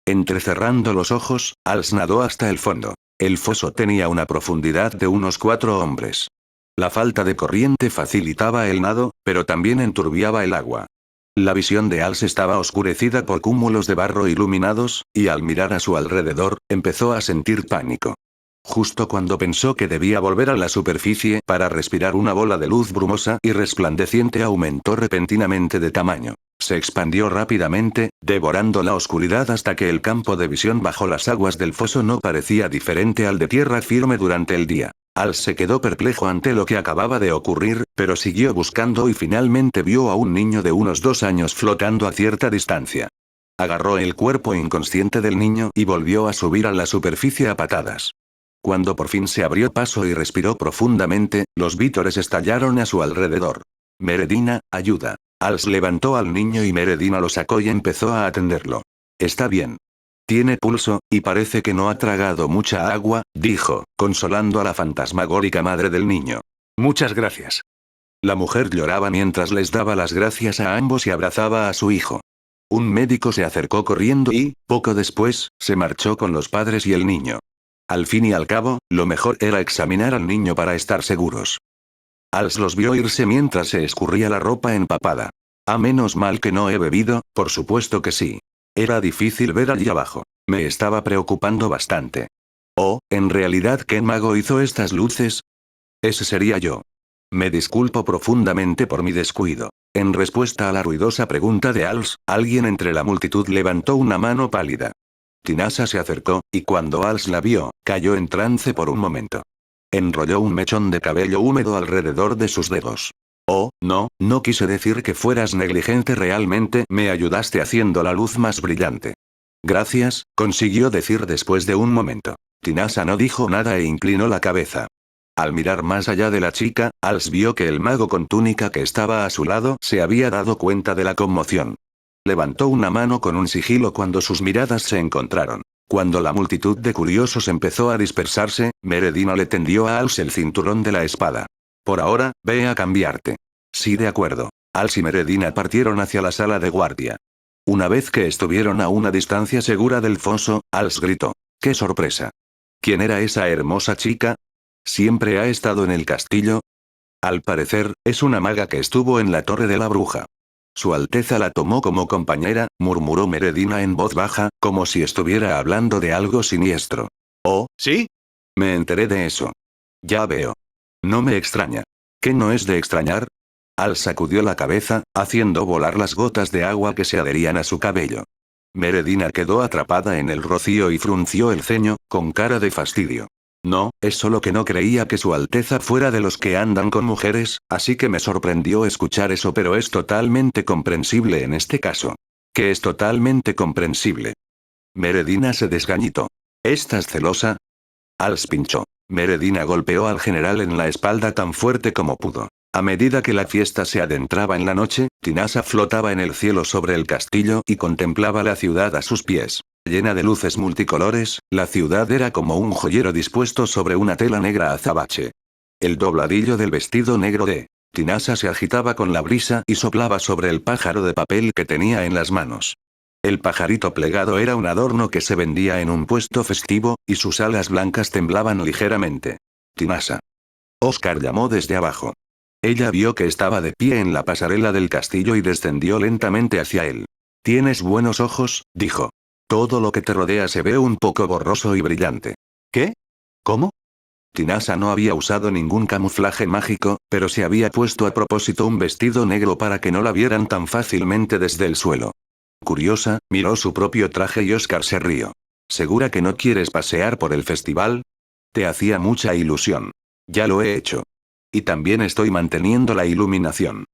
Entrecerrando los ojos, Als nadó hasta el fondo. El foso tenía una profundidad de unos 4 hombres. La falta de corriente facilitaba el nado, pero también enturbiaba el agua. La visión de Als estaba oscurecida por cúmulos de barro iluminados, y al mirar a su alrededor, empezó a sentir pánico. Justo cuando pensó que debía volver a la superficie para respirar, una bola de luz brumosa y resplandeciente aumentó repentinamente de tamaño. Se expandió rápidamente, devorando la oscuridad hasta que el campo de visión bajo las aguas del foso no parecía diferente al de tierra firme durante el día. Als se quedó perplejo ante lo que acababa de ocurrir, pero siguió buscando y finalmente vio a un niño de unos 2 años flotando a cierta distancia. Agarró el cuerpo inconsciente del niño y volvió a subir a la superficie a patadas. Cuando por fin se abrió paso y respiró profundamente, los vítores estallaron a su alrededor. Meredina, ayuda. Als levantó al niño y Meredina lo sacó y empezó a atenderlo. Está bien. Tiene pulso, y parece que no ha tragado mucha agua, dijo, consolando a la fantasmagórica madre del niño. Muchas gracias. La mujer lloraba mientras les daba las gracias a ambos y abrazaba a su hijo. Un médico se acercó corriendo y, poco después, se marchó con los padres y el niño. Al fin y al cabo, lo mejor era examinar al niño para estar seguros. Als los vio irse mientras se escurría la ropa empapada. A menos mal que no he bebido, por supuesto que sí. Era difícil ver allí abajo. Me estaba preocupando bastante. Oh, ¿en realidad qué mago hizo estas luces? Ese sería yo. Me disculpo profundamente por mi descuido. En respuesta a la ruidosa pregunta de Als, alguien entre la multitud levantó una mano pálida. Tinasa se acercó, y cuando Als la vio, cayó en trance por un momento. Enrolló un mechón de cabello húmedo alrededor de sus dedos. Oh, no, no quise decir que fueras negligente, realmente me ayudaste haciendo la luz más brillante. Gracias, consiguió decir después de un momento. Tinasa no dijo nada e inclinó la cabeza. Al mirar más allá de la chica, Als vio que el mago con túnica que estaba a su lado se había dado cuenta de la conmoción. Levantó una mano con un sigilo cuando sus miradas se encontraron. Cuando la multitud de curiosos empezó a dispersarse, Meredina le tendió a Als el cinturón de la espada. Por ahora, ve a cambiarte. Sí, de acuerdo. Als y Meredina partieron hacia la sala de guardia. Una vez que estuvieron a una distancia segura del foso, Als gritó. ¡Qué sorpresa! ¿Quién era esa hermosa chica? ¿Siempre ha estado en el castillo? Al parecer, es una maga que estuvo en la torre de la bruja. Su Alteza la tomó como compañera, murmuró Meredina en voz baja, como si estuviera hablando de algo siniestro. Oh, ¿sí? Me enteré de eso. Ya veo. No me extraña. ¿Qué no es de extrañar? Al sacudió la cabeza, haciendo volar las gotas de agua que se adherían a su cabello. Meredina quedó atrapada en el rocío y frunció el ceño, con cara de fastidio. No, es solo que no creía que su Alteza fuera de los que andan con mujeres, así que me sorprendió escuchar eso, pero es totalmente comprensible en este caso. Que es totalmente comprensible. Meredina se desgañitó. ¿Estás celosa? Als pinchó. Meredina golpeó al general en la espalda tan fuerte como pudo. A medida que la fiesta se adentraba en la noche, Tinasa flotaba en el cielo sobre el castillo y contemplaba la ciudad a sus pies. Llena de luces multicolores, la ciudad era como un joyero dispuesto sobre una tela negra azabache. El dobladillo del vestido negro de Tinasa se agitaba con la brisa y soplaba sobre el pájaro de papel que tenía en las manos. El pajarito plegado era un adorno que se vendía en un puesto festivo, y sus alas blancas temblaban ligeramente. Tinasa. Oscar llamó desde abajo. Ella vio que estaba de pie en la pasarela del castillo y descendió lentamente hacia él. Tienes buenos ojos, dijo. Todo lo que te rodea se ve un poco borroso y brillante. ¿Qué? ¿Cómo? Tinasa no había usado ningún camuflaje mágico, pero se había puesto a propósito un vestido negro para que no la vieran tan fácilmente desde el suelo. Curiosa, miró su propio traje y Oscar se rió. ¿Segura que no quieres pasear por el festival? Te hacía mucha ilusión. Ya lo he hecho. Y también estoy manteniendo la iluminación.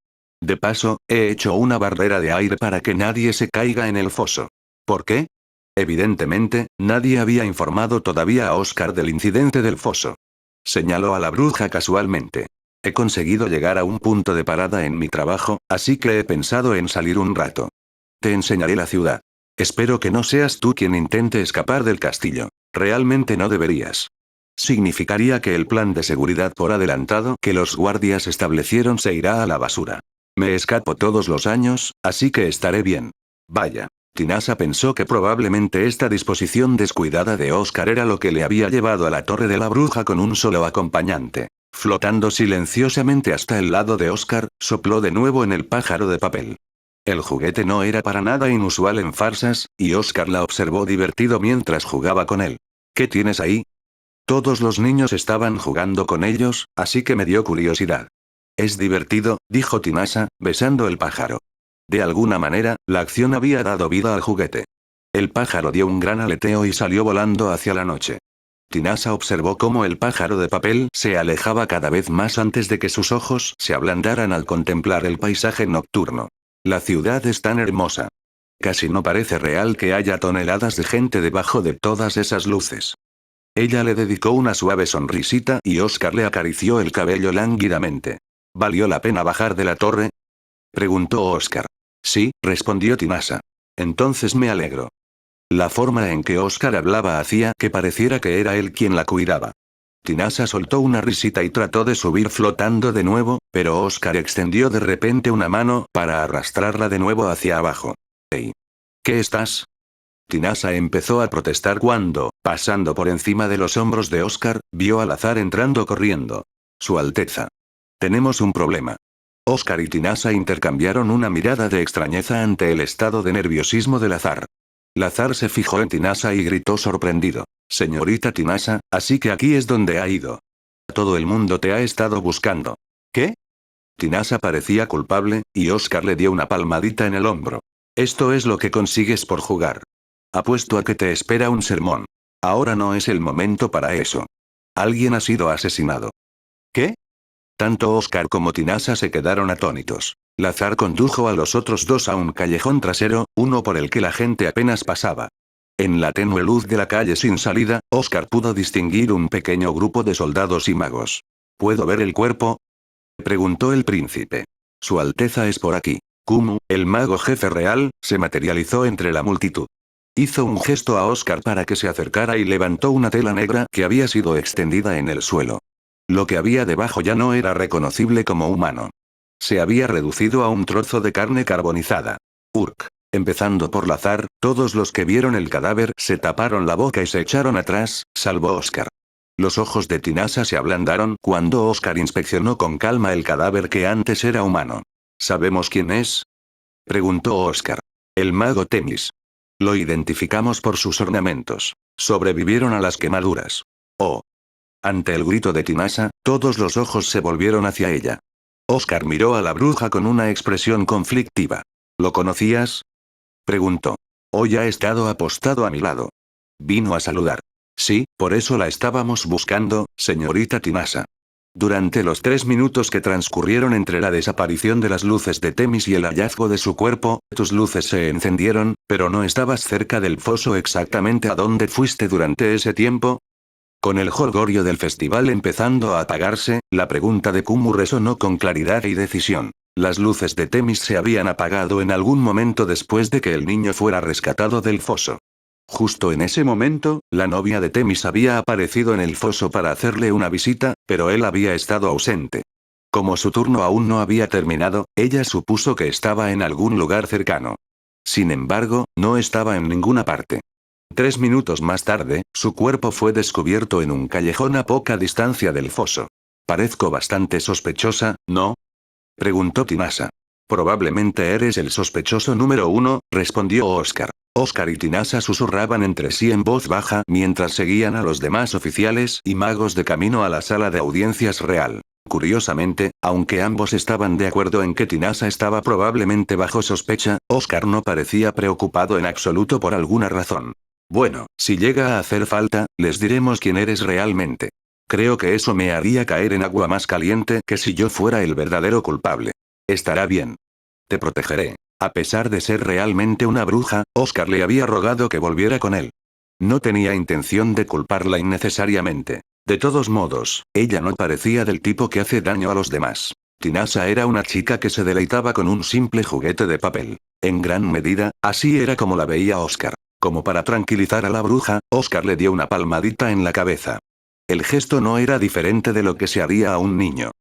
De paso, he hecho una barrera de aire para que nadie se caiga en el foso. ¿Por qué? Evidentemente, nadie había informado todavía a Oscar del incidente del foso. Señaló a la bruja casualmente. He conseguido llegar a un punto de parada en mi trabajo, así que he pensado en salir un rato. Te enseñaré la ciudad. Espero que no seas tú quien intente escapar del castillo. Realmente no deberías. Significaría que el plan de seguridad por adelantado que los guardias establecieron se irá a la basura. Me escapo todos los años, así que estaré bien. Vaya. Tinasa pensó que probablemente esta disposición descuidada de Oscar era lo que le había llevado a la torre de la bruja con un solo acompañante. Flotando silenciosamente hasta el lado de Oscar, sopló de nuevo en el pájaro de papel. El juguete no era para nada inusual en farsas, y Oscar la observó divertido mientras jugaba con él. ¿Qué tienes ahí? Todos los niños estaban jugando con ellos, así que me dio curiosidad. Es divertido, dijo Tinasa, besando el pájaro. De alguna manera, la acción había dado vida al juguete. El pájaro dio un gran aleteo y salió volando hacia la noche. Tinasa observó cómo el pájaro de papel se alejaba cada vez más antes de que sus ojos se ablandaran al contemplar el paisaje nocturno. La ciudad es tan hermosa. Casi no parece real que haya toneladas de gente debajo de todas esas luces. Ella le dedicó una suave sonrisita y Oscar le acarició el cabello lánguidamente. ¿Valió la pena bajar de la torre? Preguntó Oscar. Sí, respondió Tinasa. Entonces me alegro. La forma en que Oscar hablaba hacía que pareciera que era él quien la cuidaba. Tinasa soltó una risita y trató de subir flotando de nuevo, pero Oscar extendió de repente una mano para arrastrarla de nuevo hacia abajo. «Hey. ¿Qué estás?» Tinasa empezó a protestar cuando, pasando por encima de los hombros de Oscar, vio al azar entrando corriendo. Su Alteza. Tenemos un problema. Oscar y Tinasa intercambiaron una mirada de extrañeza ante el estado de nerviosismo del azar. Lazar se fijó en Tinasa y gritó sorprendido. Señorita Tinasa, así que aquí es donde ha ido. Todo el mundo te ha estado buscando. ¿Qué? Tinasa parecía culpable, y Oscar le dio una palmadita en el hombro. Esto es lo que consigues por jugar. Apuesto a que te espera un sermón. Ahora no es el momento para eso. Alguien ha sido asesinado. ¿Qué? Tanto Oscar como Tinasa se quedaron atónitos. Lazar condujo a los otros dos a un callejón trasero, uno por el que la gente apenas pasaba. En la tenue luz de la calle sin salida, Oscar pudo distinguir un pequeño grupo de soldados y magos. ¿Puedo ver el cuerpo?, preguntó el príncipe. Su Alteza es por aquí. Kumu, el mago jefe real, se materializó entre la multitud. Hizo un gesto a Oscar para que se acercara y levantó una tela negra que había sido extendida en el suelo. Lo que había debajo ya no era reconocible como humano. Se había reducido a un trozo de carne carbonizada. Urk. Empezando por Lazar, todos los que vieron el cadáver se taparon la boca y se echaron atrás, salvo Oscar. Los ojos de Tinasa se ablandaron cuando Oscar inspeccionó con calma el cadáver que antes era humano. ¿Sabemos quién es?, preguntó Oscar. El mago Temis. Lo identificamos por sus ornamentos. Sobrevivieron a las quemaduras. Oh. Ante el grito de Tinasa, todos los ojos se volvieron hacia ella. Oscar miró a la bruja con una expresión conflictiva. ¿Lo conocías?, preguntó. Hoy ha estado apostado a mi lado. Vino a saludar. Sí, por eso la estábamos buscando, señorita Tinasa. Durante los 3 minutos que transcurrieron entre la desaparición de las luces de Temis y el hallazgo de su cuerpo, tus luces se encendieron, pero no estabas cerca del foso exactamente. ¿A dónde fuiste durante ese tiempo? Con el jolgorio del festival empezando a apagarse, la pregunta de Kumu resonó con claridad y decisión. Las luces de Temis se habían apagado en algún momento después de que el niño fuera rescatado del foso. Justo en ese momento, la novia de Temis había aparecido en el foso para hacerle una visita, pero él había estado ausente. Como su turno aún no había terminado, ella supuso que estaba en algún lugar cercano. Sin embargo, no estaba en ninguna parte. 3 minutos más tarde, su cuerpo fue descubierto en un callejón a poca distancia del foso. Parezco bastante sospechosa, ¿no?, preguntó Tinasa. Probablemente eres el sospechoso número 1, respondió Oscar. Oscar y Tinasa susurraban entre sí en voz baja mientras seguían a los demás oficiales y magos de camino a la sala de audiencias real. Curiosamente, aunque ambos estaban de acuerdo en que Tinasa estaba probablemente bajo sospecha, Oscar no parecía preocupado en absoluto por alguna razón. Bueno, si llega a hacer falta, les diremos quién eres realmente. Creo que eso me haría caer en agua más caliente que si yo fuera el verdadero culpable. Estará bien. Te protegeré. A pesar de ser realmente una bruja, Oscar le había rogado que volviera con él. No tenía intención de culparla innecesariamente. De todos modos, ella no parecía del tipo que hace daño a los demás. Tinasa era una chica que se deleitaba con un simple juguete de papel. En gran medida, así era como la veía Oscar. Como para tranquilizar a la bruja, Oscar le dio una palmadita en la cabeza. El gesto no era diferente de lo que se haría a un niño.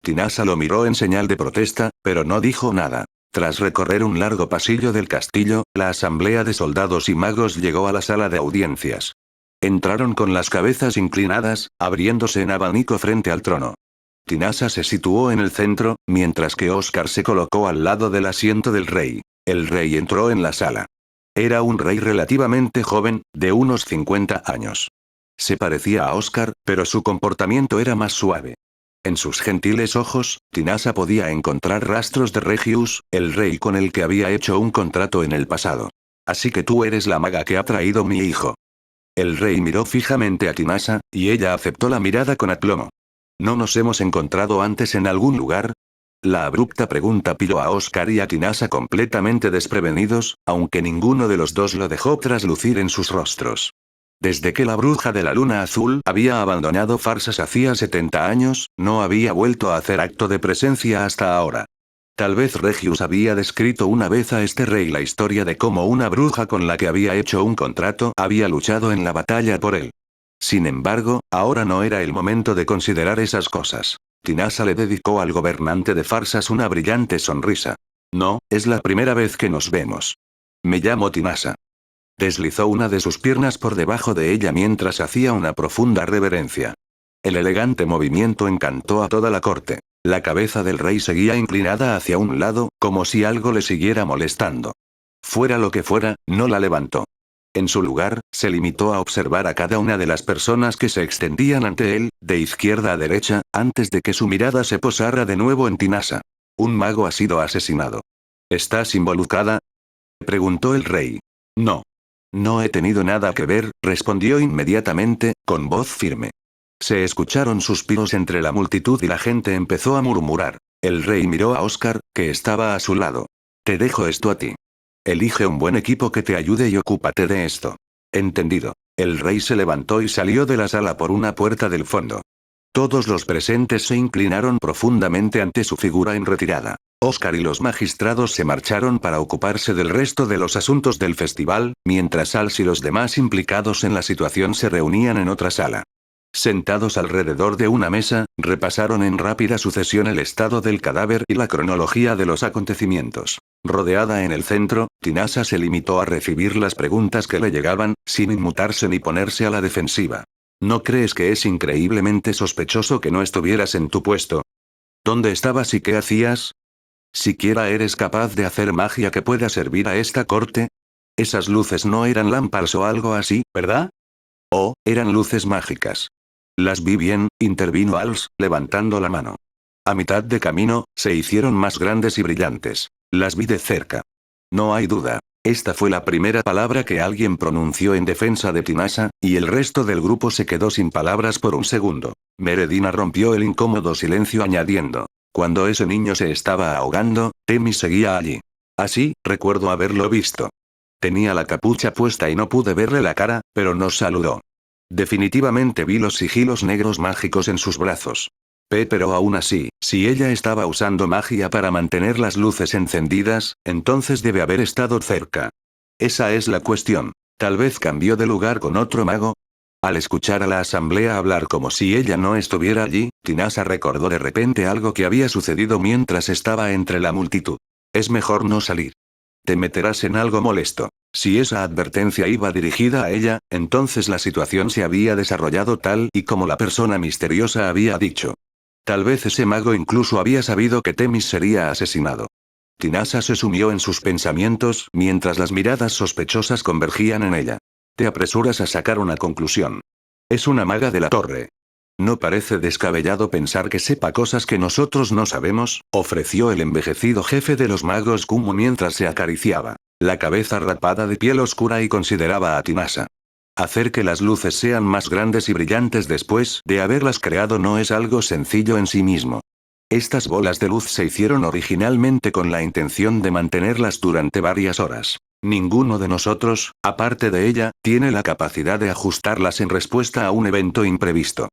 Tinasa lo miró en señal de protesta, pero no dijo nada. Tras recorrer un largo pasillo del castillo, la asamblea de soldados y magos llegó a la sala de audiencias. Entraron con las cabezas inclinadas, abriéndose en abanico frente al trono. Tinasa se situó en el centro, mientras que Oscar se colocó al lado del asiento del rey. El rey entró en la sala. Era un rey relativamente joven, de unos 50 años. Se parecía a Oscar, pero su comportamiento era más suave. En sus gentiles ojos, Tinasa podía encontrar rastros de Regius, el rey con el que había hecho un contrato en el pasado. Así que tú eres la maga que ha traído mi hijo. El rey miró fijamente a Tinasa, y ella aceptó la mirada con aplomo. ¿No nos hemos encontrado antes en algún lugar? La abrupta pregunta pilló a Oscar y a Tinasa completamente desprevenidos, aunque ninguno de los dos lo dejó traslucir en sus rostros. Desde que la bruja de la luna azul había abandonado Farsas hacía 70 años, no había vuelto a hacer acto de presencia hasta ahora. Tal vez Regius había descrito una vez a este rey la historia de cómo una bruja con la que había hecho un contrato había luchado en la batalla por él. Sin embargo, ahora no era el momento de considerar esas cosas. Tinasa le dedicó al gobernante de Farsas una brillante sonrisa. No, es la primera vez que nos vemos. Me llamo Tinasa. Deslizó una de sus piernas por debajo de ella mientras hacía una profunda reverencia. El elegante movimiento encantó a toda la corte. La cabeza del rey seguía inclinada hacia un lado, como si algo le siguiera molestando. Fuera lo que fuera, no la levantó. En su lugar, se limitó a observar a cada una de las personas que se extendían ante él, de izquierda a derecha, antes de que su mirada se posara de nuevo en Tinasa. Un mago ha sido asesinado. ¿Estás involucrada? Preguntó el rey. No. No he tenido nada que ver, respondió inmediatamente, con voz firme. Se escucharon suspiros entre la multitud y la gente empezó a murmurar. El rey miró a Oscar, que estaba a su lado. Te dejo esto a ti. Elige un buen equipo que te ayude y ocúpate de esto. Entendido. El rey se levantó y salió de la sala por una puerta del fondo. Todos los presentes se inclinaron profundamente ante su figura en retirada. Oscar y los magistrados se marcharon para ocuparse del resto de los asuntos del festival, mientras Als y los demás implicados en la situación se reunían en otra sala. Sentados alrededor de una mesa, repasaron en rápida sucesión el estado del cadáver y la cronología de los acontecimientos. Rodeada en el centro, Tinasa se limitó a recibir las preguntas que le llegaban, sin inmutarse ni ponerse a la defensiva. ¿No crees que es increíblemente sospechoso que no estuvieras en tu puesto? ¿Dónde estabas y qué hacías? ¿Siquiera eres capaz de hacer magia que pueda servir a esta corte? Esas luces no eran lámparas o algo así, ¿verdad? Oh, eran luces mágicas. Las vi bien, intervino Als, levantando la mano. A mitad de camino, se hicieron más grandes y brillantes. Las vi de cerca. No hay duda. Esta fue la primera palabra que alguien pronunció en defensa de Tinasa, y el resto del grupo se quedó sin palabras por un segundo. Meredina rompió el incómodo silencio añadiendo. Cuando ese niño se estaba ahogando, Temis seguía allí. Así, recuerdo haberlo visto. Tenía la capucha puesta y no pude verle la cara, pero nos saludó. Definitivamente vi los sigilos negros mágicos en sus brazos. Pero aún así, si ella estaba usando magia para mantener las luces encendidas, entonces debe haber estado cerca. Esa es la cuestión. Tal vez cambió de lugar con otro mago. Al escuchar a la asamblea hablar como si ella no estuviera allí, Tinasa recordó de repente algo que había sucedido mientras estaba entre la multitud. Es mejor no salir. Te meterás en algo molesto. Si esa advertencia iba dirigida a ella, entonces la situación se había desarrollado tal y como la persona misteriosa había dicho. Tal vez ese mago incluso había sabido que Temis sería asesinado. Tinasa se sumió en sus pensamientos mientras las miradas sospechosas convergían en ella. Te apresuras a sacar una conclusión. Es una maga de la torre. ¿No parece descabellado pensar que sepa cosas que nosotros no sabemos?, ofreció el envejecido jefe de los magos Kumu mientras se acariciaba la cabeza rapada de piel oscura y consideraba a Tinasa. Hacer que las luces sean más grandes y brillantes después de haberlas creado no es algo sencillo en sí mismo. Estas bolas de luz se hicieron originalmente con la intención de mantenerlas durante varias horas. Ninguno de nosotros, aparte de ella, tiene la capacidad de ajustarlas en respuesta a un evento imprevisto.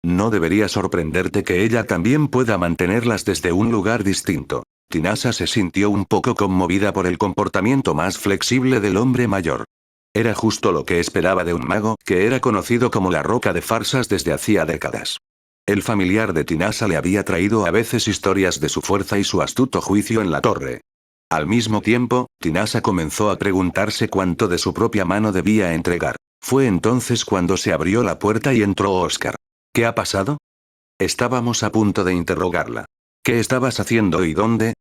No debería sorprenderte que ella también pueda mantenerlas desde un lugar distinto. Tinasa se sintió un poco conmovida por el comportamiento más flexible del hombre mayor. Era justo lo que esperaba de un mago que era conocido como la Roca de Farsas desde hacía décadas. El familiar de Tinasa le había traído a veces historias de su fuerza y su astuto juicio en la torre. Al mismo tiempo, Tinasa comenzó a preguntarse cuánto de su propia mano debía entregar. Fue entonces cuando se abrió la puerta y entró Oscar. ¿Qué ha pasado? Estábamos a punto de interrogarla. ¿Qué estabas haciendo y dónde?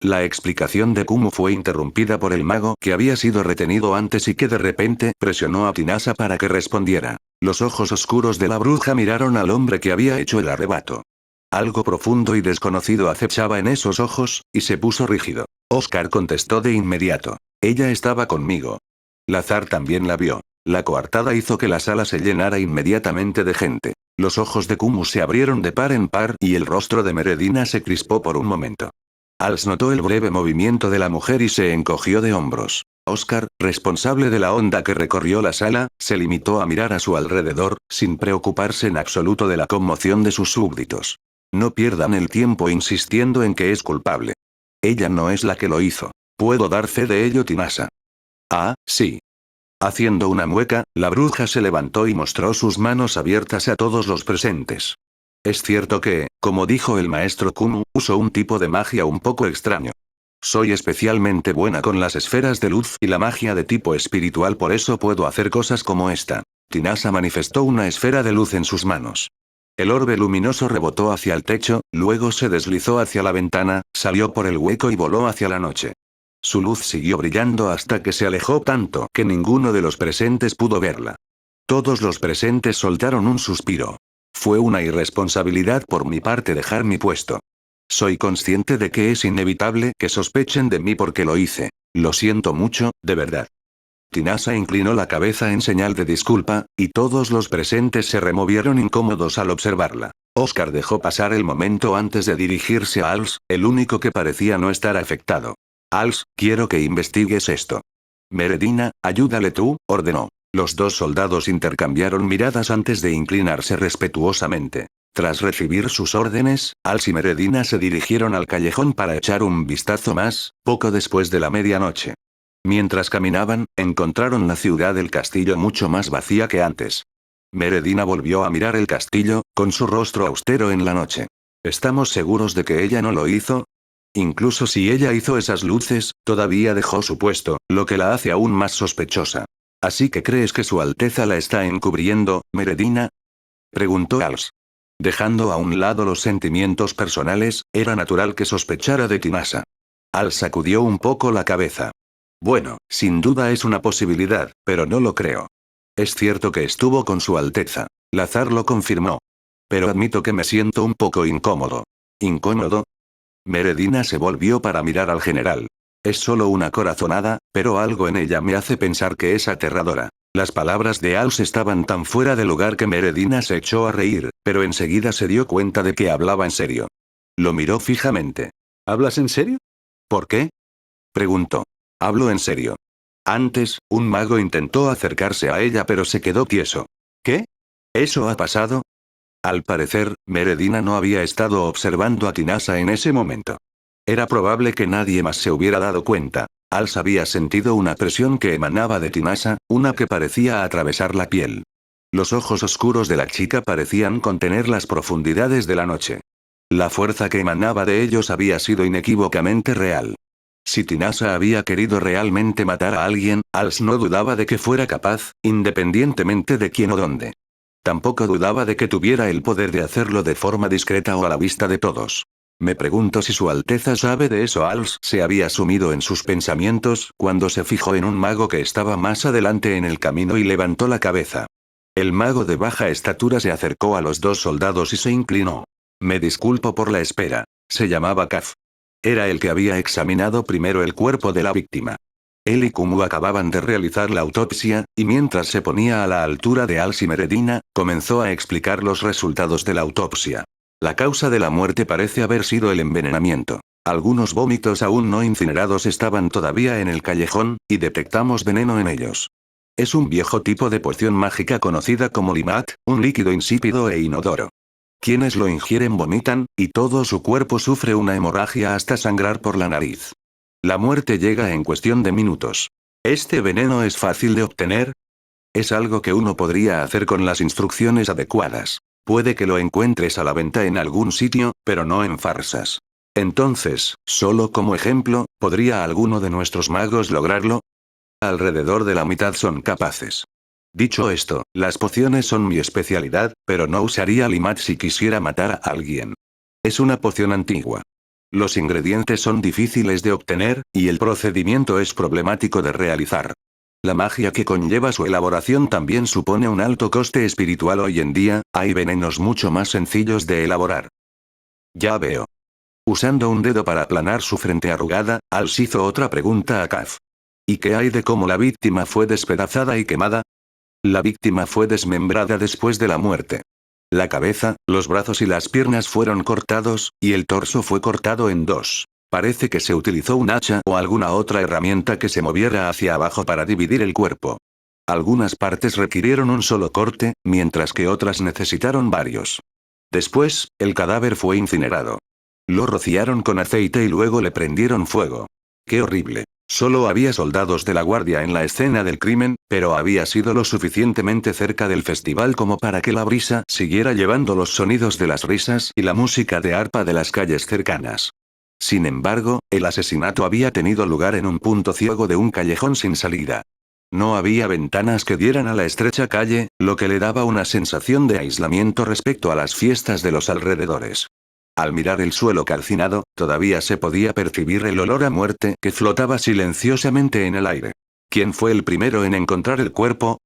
La explicación de Kumu fue interrumpida por el mago que había sido retenido antes y que de repente presionó a Tinasa para que respondiera. Los ojos oscuros de la bruja miraron al hombre que había hecho el arrebato. Algo profundo y desconocido acechaba en esos ojos, y se puso rígido. Oscar contestó de inmediato. Ella estaba conmigo. Lazar también la vio. La coartada hizo que la sala se llenara inmediatamente de gente. Los ojos de Kumu se abrieron de par en par y el rostro de Meredina se crispó por un momento. Als notó el breve movimiento de la mujer y se encogió de hombros. Oscar, responsable de la onda que recorrió la sala, se limitó a mirar a su alrededor, sin preocuparse en absoluto de la conmoción de sus súbditos. No pierdan el tiempo insistiendo en que es culpable. Ella no es la que lo hizo. Puedo dar fe de ello, Tinasa. Ah, sí. Haciendo una mueca, la bruja se levantó y mostró sus manos abiertas a todos los presentes. Es cierto que, como dijo el maestro Kumu, uso un tipo de magia un poco extraño. Soy especialmente buena con las esferas de luz y la magia de tipo espiritual, por eso puedo hacer cosas como esta. Tinasa manifestó una esfera de luz en sus manos. El orbe luminoso rebotó hacia el techo, luego se deslizó hacia la ventana, salió por el hueco y voló hacia la noche. Su luz siguió brillando hasta que se alejó tanto que ninguno de los presentes pudo verla. Todos los presentes soltaron un suspiro. Fue una irresponsabilidad por mi parte dejar mi puesto. Soy consciente de que es inevitable que sospechen de mí porque lo hice. Lo siento mucho, de verdad. Tinasa inclinó la cabeza en señal de disculpa, y todos los presentes se removieron incómodos al observarla. Oscar dejó pasar el momento antes de dirigirse a Als, el único que parecía no estar afectado. Als, quiero que investigues esto. Meredina, ayúdale tú, ordenó. Los dos soldados intercambiaron miradas antes de inclinarse respetuosamente. Tras recibir sus órdenes, Als y Meredina se dirigieron al callejón para echar un vistazo más, poco después de la medianoche. Mientras caminaban, encontraron la ciudad del castillo mucho más vacía que antes. Meredina volvió a mirar el castillo, con su rostro austero en la noche. ¿Estamos seguros de que ella no lo hizo? Incluso si ella hizo esas luces, todavía dejó su puesto, lo que la hace aún más sospechosa. ¿Así que crees que su Alteza la está encubriendo, Meredina? Preguntó Als. Dejando a un lado los sentimientos personales, era natural que sospechara de Tinasa. Als sacudió un poco la cabeza. Bueno, sin duda es una posibilidad, pero no lo creo. Es cierto que estuvo con su Alteza. Lazar lo confirmó. Pero admito que me siento un poco incómodo. ¿Incómodo? Meredina se volvió para mirar al general. Es solo una corazonada, pero algo en ella me hace pensar que es aterradora. Las palabras de Als estaban tan fuera de lugar que Meredina se echó a reír, pero enseguida se dio cuenta de que hablaba en serio. Lo miró fijamente. ¿Hablas en serio? ¿Por qué? Preguntó. Hablo en serio. Antes, un mago intentó acercarse a ella pero se quedó tieso. ¿Qué? ¿Eso ha pasado? Al parecer, Meredina no había estado observando a Tinasa en ese momento. Era probable que nadie más se hubiera dado cuenta. Als había sentido una presión que emanaba de Tinasa, una que parecía atravesar la piel. Los ojos oscuros de la chica parecían contener las profundidades de la noche. La fuerza que emanaba de ellos había sido inequívocamente real. Si Tinasa había querido realmente matar a alguien, Als no dudaba de que fuera capaz, independientemente de quién o dónde. Tampoco dudaba de que tuviera el poder de hacerlo de forma discreta o a la vista de todos. Me pregunto si su Alteza sabe de eso. Als se había sumido en sus pensamientos cuando se fijó en un mago que estaba más adelante en el camino y levantó la cabeza. El mago de baja estatura se acercó a los dos soldados y se inclinó. Me disculpo por la espera. Se llamaba Kaf. Era el que había examinado primero el cuerpo de la víctima. Él y Kumu acababan de realizar la autopsia, y mientras se ponía a la altura de Als y Meredina, comenzó a explicar los resultados de la autopsia. La causa de la muerte parece haber sido el envenenamiento. Algunos vómitos aún no incinerados estaban todavía en el callejón, y detectamos veneno en ellos. Es un viejo tipo de poción mágica conocida como limat, un líquido insípido e inodoro. Quienes lo ingieren vomitan, y todo su cuerpo sufre una hemorragia hasta sangrar por la nariz. La muerte llega en cuestión de minutos. ¿Este veneno es fácil de obtener? Es algo que uno podría hacer con las instrucciones adecuadas. Puede que lo encuentres a la venta en algún sitio, pero no en farsas. Entonces, solo como ejemplo, ¿podría alguno de nuestros magos lograrlo? Alrededor de la mitad son capaces. Dicho esto, las pociones son mi especialidad, pero no usaría Limat si quisiera matar a alguien. Es una poción antigua. Los ingredientes son difíciles de obtener, y el procedimiento es problemático de realizar. La magia que conlleva su elaboración también supone un alto coste espiritual. Hoy en día, hay venenos mucho más sencillos de elaborar. Ya veo. Usando un dedo para aplanar su frente arrugada, Als hizo otra pregunta a Kaf. ¿Y qué hay de cómo la víctima fue despedazada y quemada? La víctima fue desmembrada después de la muerte. La cabeza, los brazos y las piernas fueron cortados, y el torso fue cortado en dos. Parece que se utilizó un hacha o alguna otra herramienta que se moviera hacia abajo para dividir el cuerpo. Algunas partes requirieron un solo corte, mientras que otras necesitaron varios. Después, el cadáver fue incinerado. Lo rociaron con aceite y luego le prendieron fuego. ¡Qué horrible! Solo había soldados de la guardia en la escena del crimen, pero había sido lo suficientemente cerca del festival como para que la brisa siguiera llevando los sonidos de las risas y la música de arpa de las calles cercanas. Sin embargo, el asesinato había tenido lugar en un punto ciego de un callejón sin salida. No había ventanas que dieran a la estrecha calle, lo que le daba una sensación de aislamiento respecto a las fiestas de los alrededores. Al mirar el suelo calcinado, todavía se podía percibir el olor a muerte que flotaba silenciosamente en el aire. ¿Quién fue el primero en encontrar el cuerpo?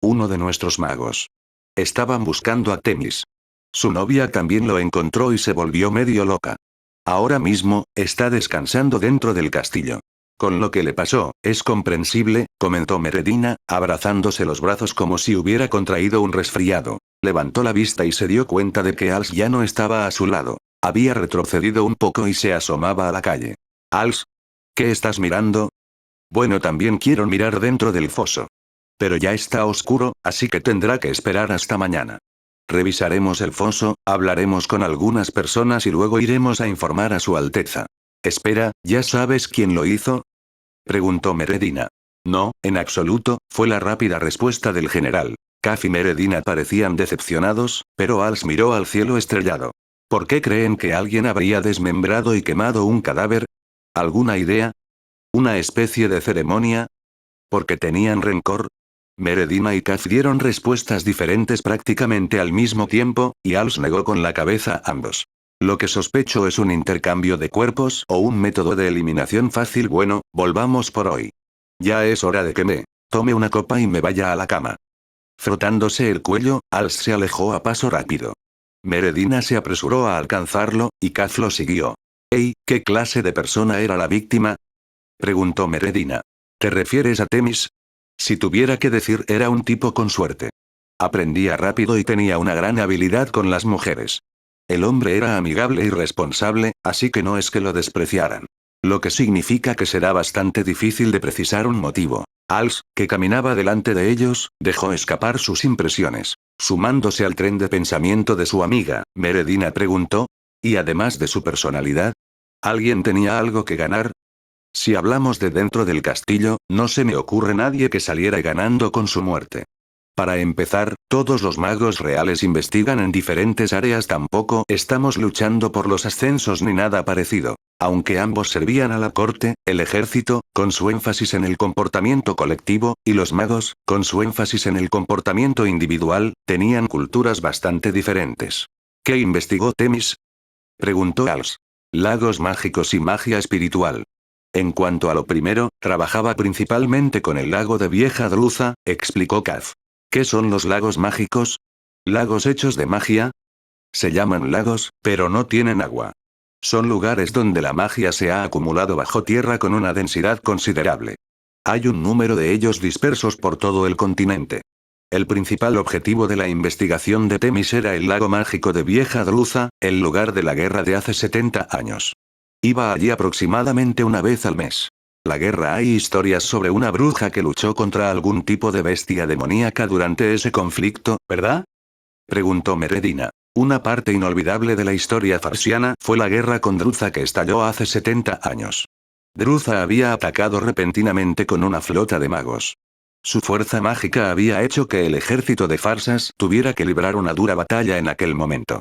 Uno de nuestros magos. Estaban buscando a Temis. Su novia también lo encontró y se volvió medio loca. Ahora mismo, está descansando dentro del castillo. Con lo que le pasó, es comprensible, comentó Meredina, abrazándose los brazos como si hubiera contraído un resfriado. Levantó la vista y se dio cuenta de que Als ya no estaba a su lado. Había retrocedido un poco y se asomaba a la calle. Als, ¿qué estás mirando? Bueno, también quiero mirar dentro del foso. Pero ya está oscuro, así que tendrá que esperar hasta mañana. Revisaremos el foso, hablaremos con algunas personas y luego iremos a informar a Su Alteza. Espera, ¿ya sabes quién lo hizo? Preguntó Meredina. No, en absoluto, fue la rápida respuesta del general. Kaf y Meredina parecían decepcionados, pero Als miró al cielo estrellado. ¿Por qué creen que alguien habría desmembrado y quemado un cadáver? ¿Alguna idea? ¿Una especie de ceremonia? ¿Porque tenían rencor? Meredina y Kaf dieron respuestas diferentes prácticamente al mismo tiempo, y Als negó con la cabeza ambos. Lo que sospecho es un intercambio de cuerpos o un método de eliminación fácil. Bueno, volvamos por hoy. Ya es hora de que me tome una copa y me vaya a la cama. Frotándose el cuello, Als se alejó a paso rápido. Meredina se apresuró a alcanzarlo, y Kaf lo siguió. «Hey, ¿qué clase de persona era la víctima?», preguntó Meredina. ¿Te refieres a Temis? Si tuviera que decir, era un tipo con suerte. Aprendía rápido y tenía una gran habilidad con las mujeres. El hombre era amigable y responsable, así que no es que lo despreciaran. Lo que significa que será bastante difícil de precisar un motivo. Als, que caminaba delante de ellos, dejó escapar sus impresiones. Sumándose al tren de pensamiento de su amiga, Meredina preguntó. ¿Y además de su personalidad? ¿Alguien tenía algo que ganar? Si hablamos de dentro del castillo, no se me ocurre nadie que saliera ganando con su muerte. Para empezar, todos los magos reales investigan en diferentes áreas. Tampoco estamos luchando por los ascensos ni nada parecido. Aunque ambos servían a la corte, el ejército, con su énfasis en el comportamiento colectivo, y los magos, con su énfasis en el comportamiento individual, tenían culturas bastante diferentes. ¿Qué investigó Temis?, preguntó Als. Lagos mágicos y magia espiritual. En cuanto a lo primero, trabajaba principalmente con el lago de Vieja Druza, explicó Kaf. ¿Qué son los lagos mágicos? ¿Lagos hechos de magia? Se llaman lagos, pero no tienen agua. Son lugares donde la magia se ha acumulado bajo tierra con una densidad considerable. Hay un número de ellos dispersos por todo el continente. El principal objetivo de la investigación de Temis era el lago mágico de Vieja Druza, el lugar de la guerra de hace 70 años. Iba allí aproximadamente una vez al mes. La guerra. Hay historias sobre una bruja que luchó contra algún tipo de bestia demoníaca durante ese conflicto, ¿verdad?, preguntó Meredina. Una parte inolvidable de la historia farsiana fue la guerra con Druza que estalló hace 70 años. Druza había atacado repentinamente con una flota de magos. Su fuerza mágica había hecho que el ejército de Farsas tuviera que librar una dura batalla en aquel momento.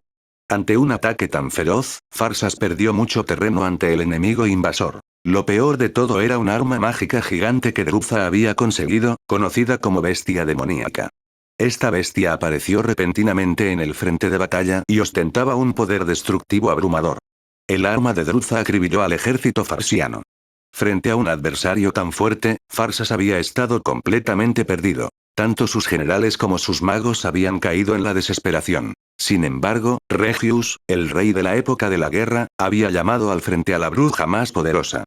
Ante un ataque tan feroz, Farsas perdió mucho terreno ante el enemigo invasor. Lo peor de todo era un arma mágica gigante que Druza había conseguido, conocida como bestia demoníaca. Esta bestia apareció repentinamente en el frente de batalla y ostentaba un poder destructivo abrumador. El arma de Druza acribilló al ejército farsiano. Frente a un adversario tan fuerte, Farsas había estado completamente perdido. Tanto sus generales como sus magos habían caído en la desesperación. Sin embargo, Regius, el rey de la época de la guerra, había llamado al frente a la bruja más poderosa.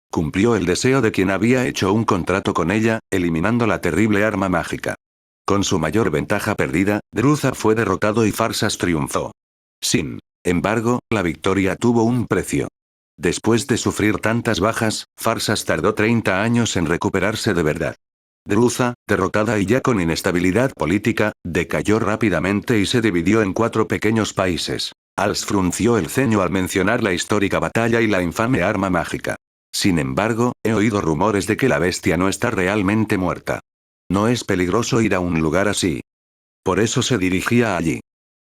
Cumplió el deseo de quien había hecho un contrato con ella, eliminando la terrible arma mágica. Con su mayor ventaja perdida, Druza fue derrotado y Farsas triunfó. Sin embargo, la victoria tuvo un precio. Después de sufrir tantas bajas, Farsas tardó 30 años en recuperarse de verdad. Druza, derrotada y ya con inestabilidad política, decayó rápidamente y se dividió en 4 pequeños países. Als frunció el ceño al mencionar la histórica batalla y la infame arma mágica. Sin embargo, he oído rumores de que la bestia no está realmente muerta. No es peligroso ir a un lugar así. Por eso se dirigía allí.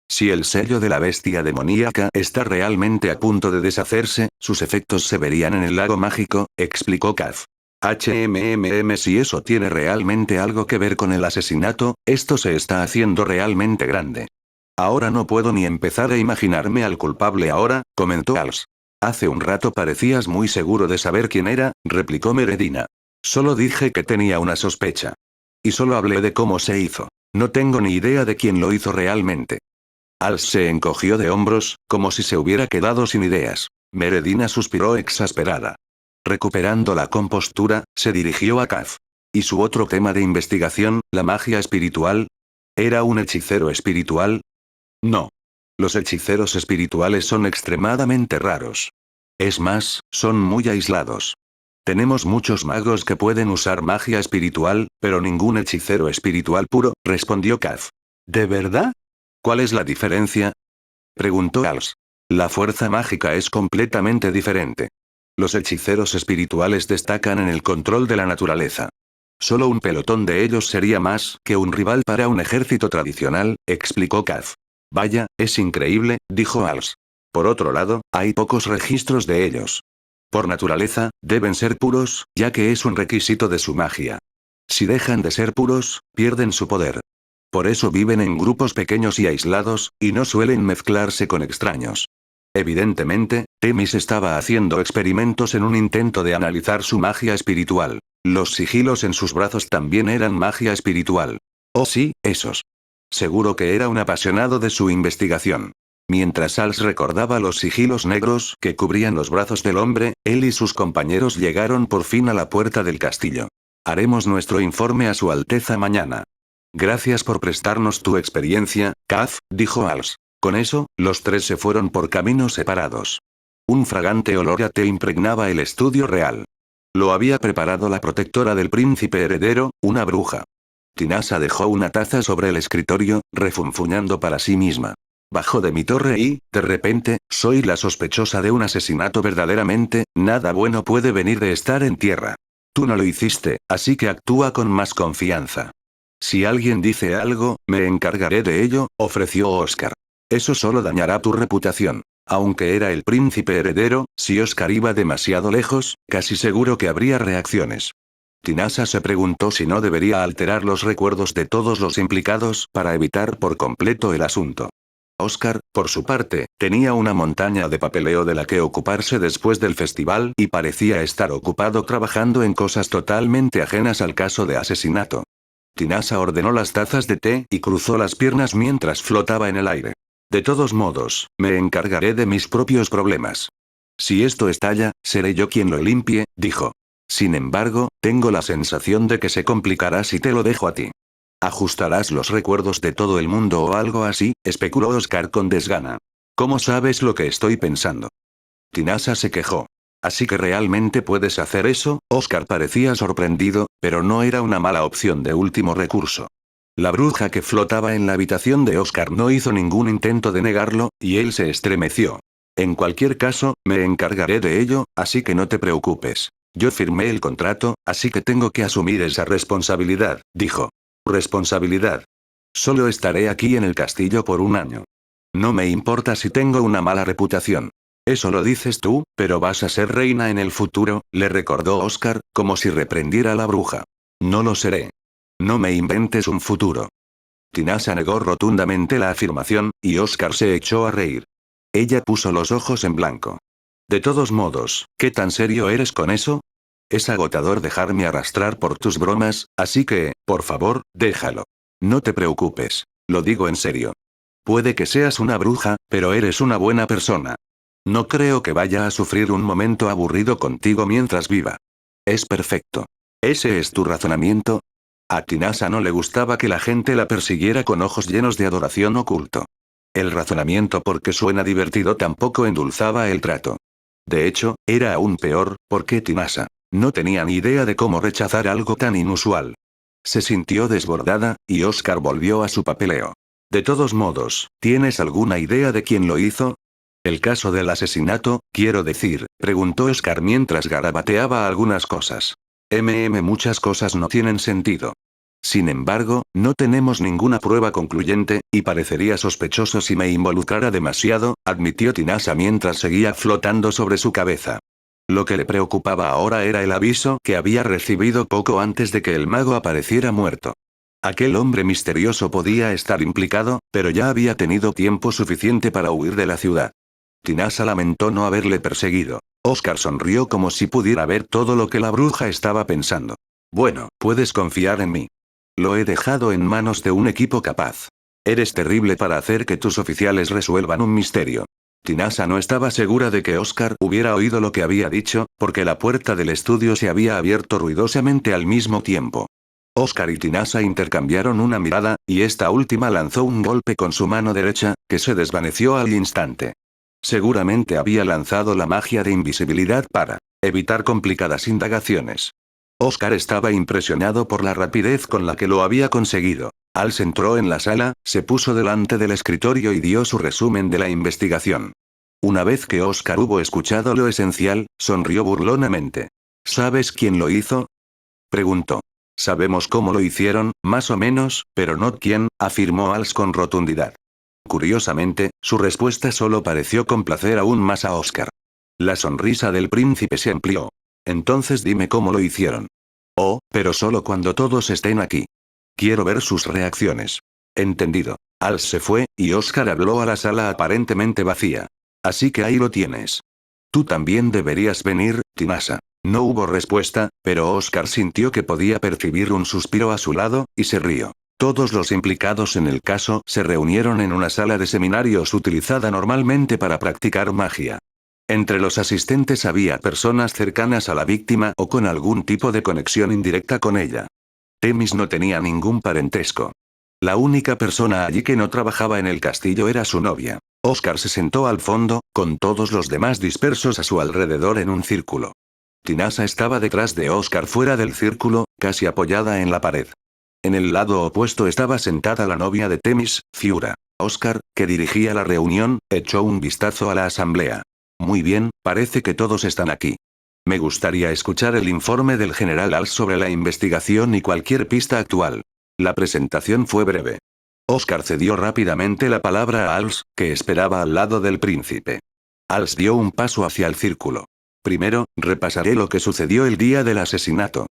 Si el sello de la bestia demoníaca está realmente a punto de deshacerse, sus efectos se verían en el lago mágico, explicó Kaz. Si eso tiene realmente algo que ver con el asesinato, esto se está haciendo realmente grande. Ahora no puedo ni empezar a imaginarme al culpable ahora, comentó Als. Hace un rato parecías muy seguro de saber quién era, replicó Meredina. Solo dije que tenía una sospecha. Y solo hablé de cómo se hizo. No tengo ni idea de quién lo hizo realmente. Als se encogió de hombros, como si se hubiera quedado sin ideas. Meredina suspiró exasperada. Recuperando la compostura, se dirigió a Kaz. ¿Y su otro tema de investigación, la magia espiritual? ¿Era un hechicero espiritual? No. Los hechiceros espirituales son extremadamente raros. Es más, son muy aislados. Tenemos muchos magos que pueden usar magia espiritual, pero ningún hechicero espiritual puro, respondió Kaz. ¿De verdad? ¿Cuál es la diferencia? Preguntó Als. La fuerza mágica es completamente diferente. Los hechiceros espirituales destacan en el control de la naturaleza. Solo un pelotón de ellos sería más que un rival para un ejército tradicional, explicó Kaz. Vaya, es increíble, dijo Als. Por otro lado, hay pocos registros de ellos. Por naturaleza, deben ser puros, ya que es un requisito de su magia. Si dejan de ser puros, pierden su poder. Por eso viven en grupos pequeños y aislados, y no suelen mezclarse con extraños. Evidentemente, Temis estaba haciendo experimentos en un intento de analizar su magia espiritual. Los sigilos en sus brazos también eran magia espiritual. Oh sí, esos. Seguro que era un apasionado de su investigación. Mientras Als recordaba los sigilos negros que cubrían los brazos del hombre, él y sus compañeros llegaron por fin a la puerta del castillo. Haremos nuestro informe a Su Alteza mañana. Gracias por prestarnos tu experiencia, Kaz, dijo Als. Con eso, los 3 se fueron por caminos separados. Un fragante olor a té impregnaba el estudio real. Lo había preparado la protectora del príncipe heredero, una bruja. Tinasa dejó una taza sobre el escritorio, refunfuñando para sí misma. Bajo de mi torre y, de repente, soy la sospechosa de un asesinato verdaderamente, nada bueno puede venir de estar en tierra. Tú no lo hiciste, así que actúa con más confianza. Si alguien dice algo, me encargaré de ello, ofreció Oscar. Eso solo dañará tu reputación. Aunque era el príncipe heredero, si Oscar iba demasiado lejos, casi seguro que habría reacciones. Tinasa se preguntó si no debería alterar los recuerdos de todos los implicados para evitar por completo el asunto. Oscar, por su parte, tenía una montaña de papeleo de la que ocuparse después del festival y parecía estar ocupado trabajando en cosas totalmente ajenas al caso de asesinato. Tinasa ordenó las tazas de té y cruzó las piernas mientras flotaba en el aire. De todos modos, me encargaré de mis propios problemas. Si esto estalla, seré yo quien lo limpie, dijo. Sin embargo, tengo la sensación de que se complicará si te lo dejo a ti. ¿Ajustarás los recuerdos de todo el mundo o algo así?, especuló Oscar con desgana. ¿Cómo sabes lo que estoy pensando? Tinasa se quejó. ¿Así que realmente puedes hacer eso? Oscar parecía sorprendido, pero no era una mala opción de último recurso. La bruja que flotaba en la habitación de Oscar no hizo ningún intento de negarlo, y él se estremeció. En cualquier caso, me encargaré de ello, así que no te preocupes. Yo firmé el contrato, así que tengo que asumir esa responsabilidad, dijo. ¿Responsabilidad? Solo estaré aquí en el castillo por un año. No me importa si tengo una mala reputación. Eso lo dices tú, pero vas a ser reina en el futuro, le recordó Oscar, como si reprendiera a la bruja. No lo seré. No me inventes un futuro. Tinasha negó rotundamente la afirmación, y Oscar se echó a reír. Ella puso los ojos en blanco. De todos modos, ¿qué tan serio eres con eso? Es agotador dejarme arrastrar por tus bromas, así que, por favor, déjalo. No te preocupes. Lo digo en serio. Puede que seas una bruja, pero eres una buena persona. No creo que vaya a sufrir un momento aburrido contigo mientras viva. Es perfecto. ¿Ese es tu razonamiento? A Tinasha no le gustaba que la gente la persiguiera con ojos llenos de adoración oculto. El razonamiento porque suena divertido tampoco endulzaba el trato. De hecho, era aún peor, porque Tinasha no tenía ni idea de cómo rechazar algo tan inusual. Se sintió desbordada, y Oscar volvió a su papeleo. De todos modos, ¿tienes alguna idea de quién lo hizo? El caso del asesinato, quiero decir, preguntó Oscar mientras garabateaba algunas cosas. Muchas cosas no tienen sentido. Sin embargo, no tenemos ninguna prueba concluyente, y parecería sospechoso si me involucrara demasiado, admitió Tinasha mientras seguía flotando sobre su cabeza. Lo que le preocupaba ahora era el aviso que había recibido poco antes de que el mago apareciera muerto. Aquel hombre misterioso podía estar implicado, pero ya había tenido tiempo suficiente para huir de la ciudad. Tinasha lamentó no haberle perseguido. Oscar sonrió como si pudiera ver todo lo que la bruja estaba pensando. Bueno, puedes confiar en mí. Lo he dejado en manos de un equipo capaz. Eres terrible para hacer que tus oficiales resuelvan un misterio. Tinasha no estaba segura de que Oscar hubiera oído lo que había dicho, porque la puerta del estudio se había abierto ruidosamente al mismo tiempo. Oscar y Tinasha intercambiaron una mirada, y esta última lanzó un golpe con su mano derecha, que se desvaneció al instante. Seguramente había lanzado la magia de invisibilidad para evitar complicadas indagaciones. Oscar estaba impresionado por la rapidez con la que lo había conseguido. Als entró en la sala, se puso delante del escritorio y dio su resumen de la investigación. Una vez que Oscar hubo escuchado lo esencial, sonrió burlonamente. ¿Sabes quién lo hizo? Preguntó. Sabemos cómo lo hicieron, más o menos, pero no quién, afirmó Als con rotundidad. Curiosamente, su respuesta solo pareció complacer aún más a Oscar. La sonrisa del príncipe se amplió. Entonces dime cómo lo hicieron. Oh, pero solo cuando todos estén aquí. Quiero ver sus reacciones. Entendido. Als se fue, y Oscar habló a la sala aparentemente vacía. Así que ahí lo tienes. Tú también deberías venir, Tinasha. No hubo respuesta, pero Oscar sintió que podía percibir un suspiro a su lado, y se rió. Todos los implicados en el caso se reunieron en una sala de seminarios utilizada normalmente para practicar magia. Entre los asistentes había personas cercanas a la víctima o con algún tipo de conexión indirecta con ella. Temis no tenía ningún parentesco. La única persona allí que no trabajaba en el castillo era su novia. Oscar se sentó al fondo, con todos los demás dispersos a su alrededor en un círculo. Tinasha estaba detrás de Oscar fuera del círculo, casi apoyada en la pared. En el lado opuesto estaba sentada la novia de Temis, Fiura. Oscar, que dirigía la reunión, echó un vistazo a la asamblea. Muy bien, parece que todos están aquí. Me gustaría escuchar el informe del general Als sobre la investigación y cualquier pista actual. La presentación fue breve. Oscar cedió rápidamente la palabra a Als, que esperaba al lado del príncipe. Als dio un paso hacia el círculo. Primero, repasaré lo que sucedió el día del asesinato.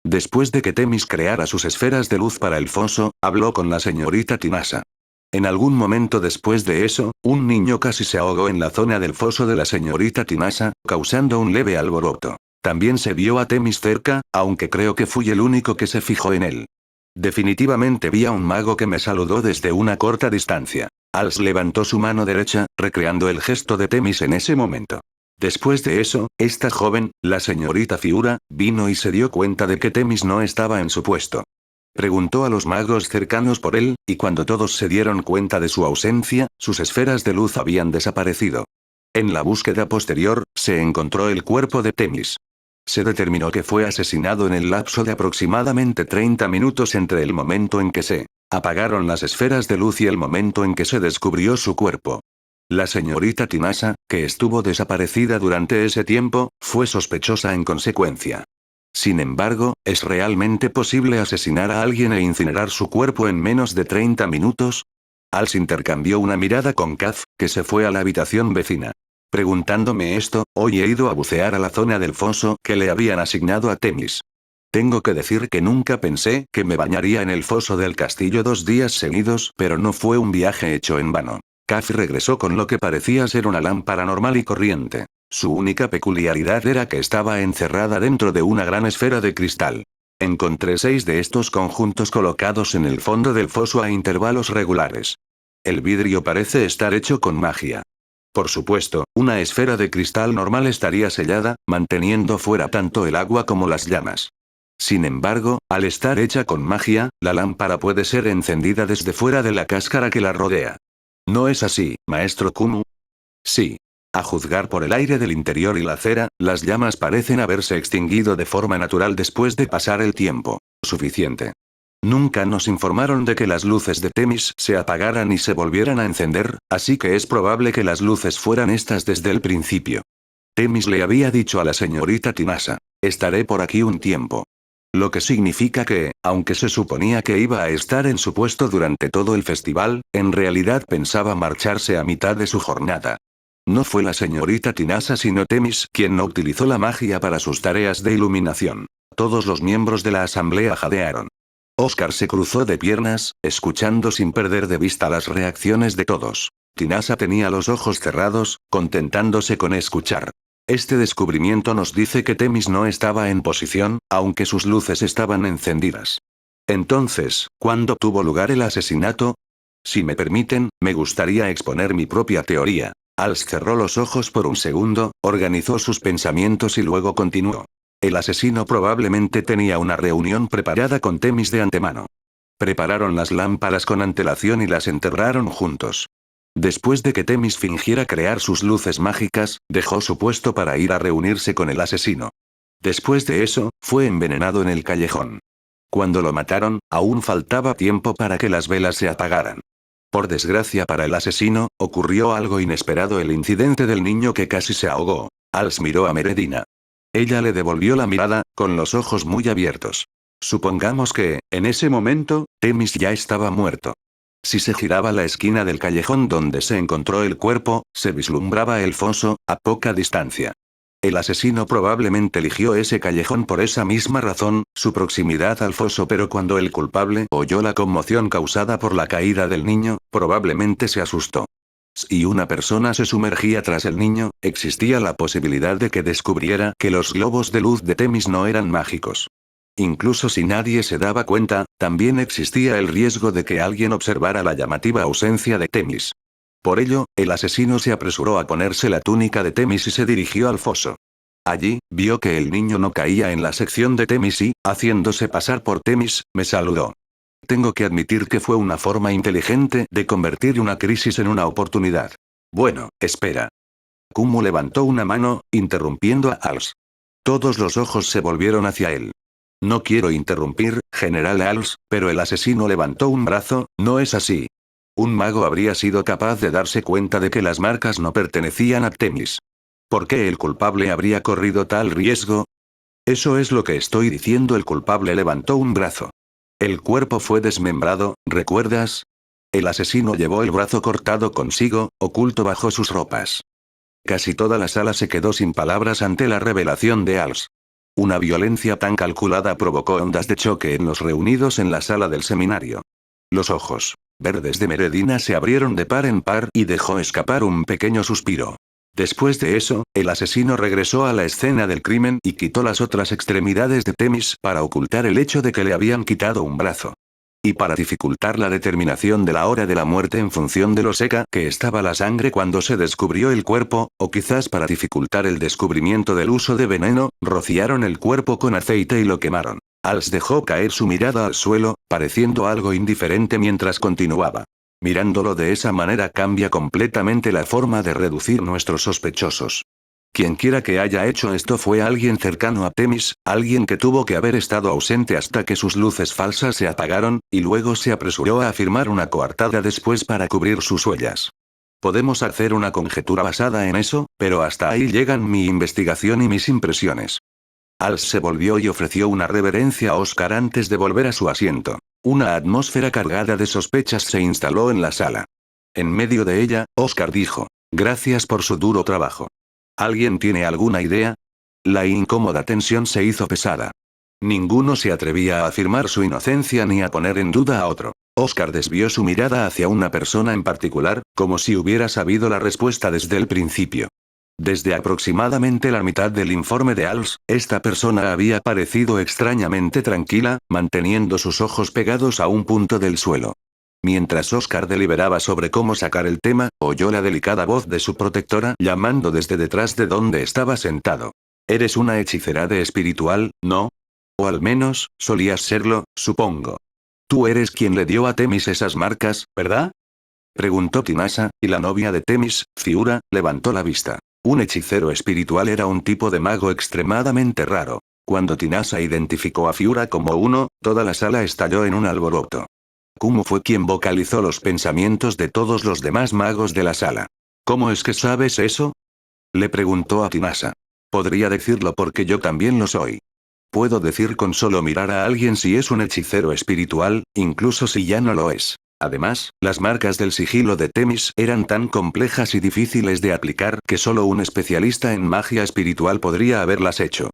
Después de que Temis creara sus esferas de luz para el foso, habló con la señorita Tinasha. En algún momento después de eso, un niño casi se ahogó en la zona del foso de la señorita Tinasha, causando un leve alboroto. También se vio a Temis cerca, aunque creo que fui el único que se fijó en él. Definitivamente vi a un mago que me saludó desde una corta distancia. Als levantó su mano derecha, recreando el gesto de Temis en ese momento. Después de eso, esta joven, la señorita Fiura, vino y se dio cuenta de que Temis no estaba en su puesto. Preguntó a los magos cercanos por él, y cuando todos se dieron cuenta de su ausencia, sus esferas de luz habían desaparecido. En la búsqueda posterior, se encontró el cuerpo de Temis. Se determinó que fue asesinado en el lapso de aproximadamente 30 minutos entre el momento en que se Apagaron las esferas de luz y el momento en que se descubrió su cuerpo. La señorita Tinasa, que estuvo desaparecida durante ese tiempo, fue sospechosa en consecuencia. Sin embargo, ¿es realmente posible asesinar a alguien e incinerar su cuerpo en menos de 30 minutos? Als intercambió una mirada con Kaz, que se fue a la habitación vecina. Preguntándome esto, hoy he ido a bucear a la zona del foso que le habían asignado a Temis. Tengo que decir que nunca pensé que me bañaría en el foso del castillo 2 días seguidos, pero no fue un viaje hecho en vano. Kaz regresó con lo que parecía ser una lámpara normal y corriente. Su única peculiaridad era que estaba encerrada dentro de una gran esfera de cristal. Encontré 6 de estos conjuntos colocados en el fondo del foso a intervalos regulares. El vidrio parece estar hecho con magia. Por supuesto, una esfera de cristal normal estaría sellada, manteniendo fuera tanto el agua como las llamas. Sin embargo, al estar hecha con magia, la lámpara puede ser encendida desde fuera de la cáscara que la rodea. ¿No es así, maestro Kumu? Sí. A juzgar por el aire del interior y la cera, las llamas parecen haberse extinguido de forma natural después de pasar el tiempo suficiente. Nunca nos informaron de que las luces de Temis se apagaran y se volvieran a encender, así que es probable que las luces fueran estas desde el principio. Temis le había dicho a la señorita Tinasa: estaré por aquí un tiempo. Lo que significa que, aunque se suponía que iba a estar en su puesto durante todo el festival, en realidad pensaba marcharse a mitad de su jornada. No fue la señorita Tinasa sino Temis quien no utilizó la magia para sus tareas de iluminación. Todos los miembros de la asamblea jadearon. Oscar se cruzó de piernas, escuchando sin perder de vista las reacciones de todos. Tinasa tenía los ojos cerrados, contentándose con escuchar. Este descubrimiento nos dice que Temis no estaba en posición, aunque sus luces estaban encendidas. Entonces, ¿cuándo tuvo lugar el asesinato? Si me permiten, me gustaría exponer mi propia teoría. Als cerró los ojos por un segundo, organizó sus pensamientos y luego continuó. El asesino probablemente tenía una reunión preparada con Temis de antemano. Prepararon las lámparas con antelación y las enterraron juntos. Después de que Temis fingiera crear sus luces mágicas, dejó su puesto para ir a reunirse con el asesino. Después de eso, fue envenenado en el callejón. Cuando lo mataron, aún faltaba tiempo para que las velas se apagaran. Por desgracia para el asesino, ocurrió algo inesperado: el incidente del niño que casi se ahogó. Als miró a Meredina. Ella le devolvió la mirada, con los ojos muy abiertos. Supongamos que, en ese momento, Temis ya estaba muerto. Si se giraba la esquina del callejón donde se encontró el cuerpo, se vislumbraba el foso, a poca distancia. El asesino probablemente eligió ese callejón por esa misma razón, su proximidad al foso, pero cuando el culpable oyó la conmoción causada por la caída del niño, probablemente se asustó. Si una persona se sumergía tras el niño, existía la posibilidad de que descubriera que los globos de luz de Temis no eran mágicos. Incluso si nadie se daba cuenta, también existía el riesgo de que alguien observara la llamativa ausencia de Temis. Por ello, el asesino se apresuró a ponerse la túnica de Temis y se dirigió al foso. Allí, vio que el niño no caía en la sección de Temis y, haciéndose pasar por Temis, me saludó. Tengo que admitir que fue una forma inteligente de convertir una crisis en una oportunidad. Bueno, espera. Kumu levantó una mano, interrumpiendo a Als. Todos los ojos se volvieron hacia él. No quiero interrumpir, General Als, pero el asesino levantó un brazo, ¿no es así? Un mago habría sido capaz de darse cuenta de que las marcas no pertenecían a Temis. ¿Por qué el culpable habría corrido tal riesgo? Eso es lo que estoy diciendo. El culpable levantó un brazo. El cuerpo fue desmembrado, ¿recuerdas? El asesino llevó el brazo cortado consigo, oculto bajo sus ropas. Casi toda la sala se quedó sin palabras ante la revelación de Als. Una violencia tan calculada provocó ondas de choque en los reunidos en la sala del seminario. Los ojos verdes de Meredina se abrieron de par en par y dejó escapar un pequeño suspiro. Después de eso, el asesino regresó a la escena del crimen y quitó las otras extremidades de Temis para ocultar el hecho de que le habían quitado un brazo. Y para dificultar la determinación de la hora de la muerte en función de lo seca que estaba la sangre cuando se descubrió el cuerpo, o quizás para dificultar el descubrimiento del uso de veneno, rociaron el cuerpo con aceite y lo quemaron. Als dejó caer su mirada al suelo, pareciendo algo indiferente mientras continuaba. Mirándolo de esa manera cambia completamente la forma de reducir nuestros sospechosos. Quienquiera que haya hecho esto fue alguien cercano a Temis, alguien que tuvo que haber estado ausente hasta que sus luces falsas se apagaron, y luego se apresuró a afirmar una coartada después para cubrir sus huellas. Podemos hacer una conjetura basada en eso, pero hasta ahí llegan mi investigación y mis impresiones. Als se volvió y ofreció una reverencia a Oscar antes de volver a su asiento. Una atmósfera cargada de sospechas se instaló en la sala. En medio de ella, Oscar dijo: gracias por su duro trabajo. ¿Alguien tiene alguna idea? La incómoda tensión se hizo pesada. Ninguno se atrevía a afirmar su inocencia ni a poner en duda a otro. Oscar desvió su mirada hacia una persona en particular, como si hubiera sabido la respuesta desde el principio. Desde aproximadamente la mitad del informe de Als, esta persona había parecido extrañamente tranquila, manteniendo sus ojos pegados a un punto del suelo. Mientras Oscar deliberaba sobre cómo sacar el tema, oyó la delicada voz de su protectora llamando desde detrás de donde estaba sentado. Eres una hechicera de espiritual, ¿no? O al menos, solías serlo, supongo. Tú eres quien le dio a Temis esas marcas, ¿verdad? Preguntó Tinasa, y la novia de Temis, Fiura, levantó la vista. Un hechicero espiritual era un tipo de mago extremadamente raro. Cuando Tinasa identificó a Fiura como uno, toda la sala estalló en un alboroto. Kumu fue quien vocalizó los pensamientos de todos los demás magos de la sala. ¿Cómo es que sabes eso? Le preguntó a Tinasa. Podría decirlo porque yo también lo soy. Puedo decir con solo mirar a alguien si es un hechicero espiritual, incluso si ya no lo es. Además, las marcas del sigilo de Temis eran tan complejas y difíciles de aplicar que solo un especialista en magia espiritual podría haberlas hecho.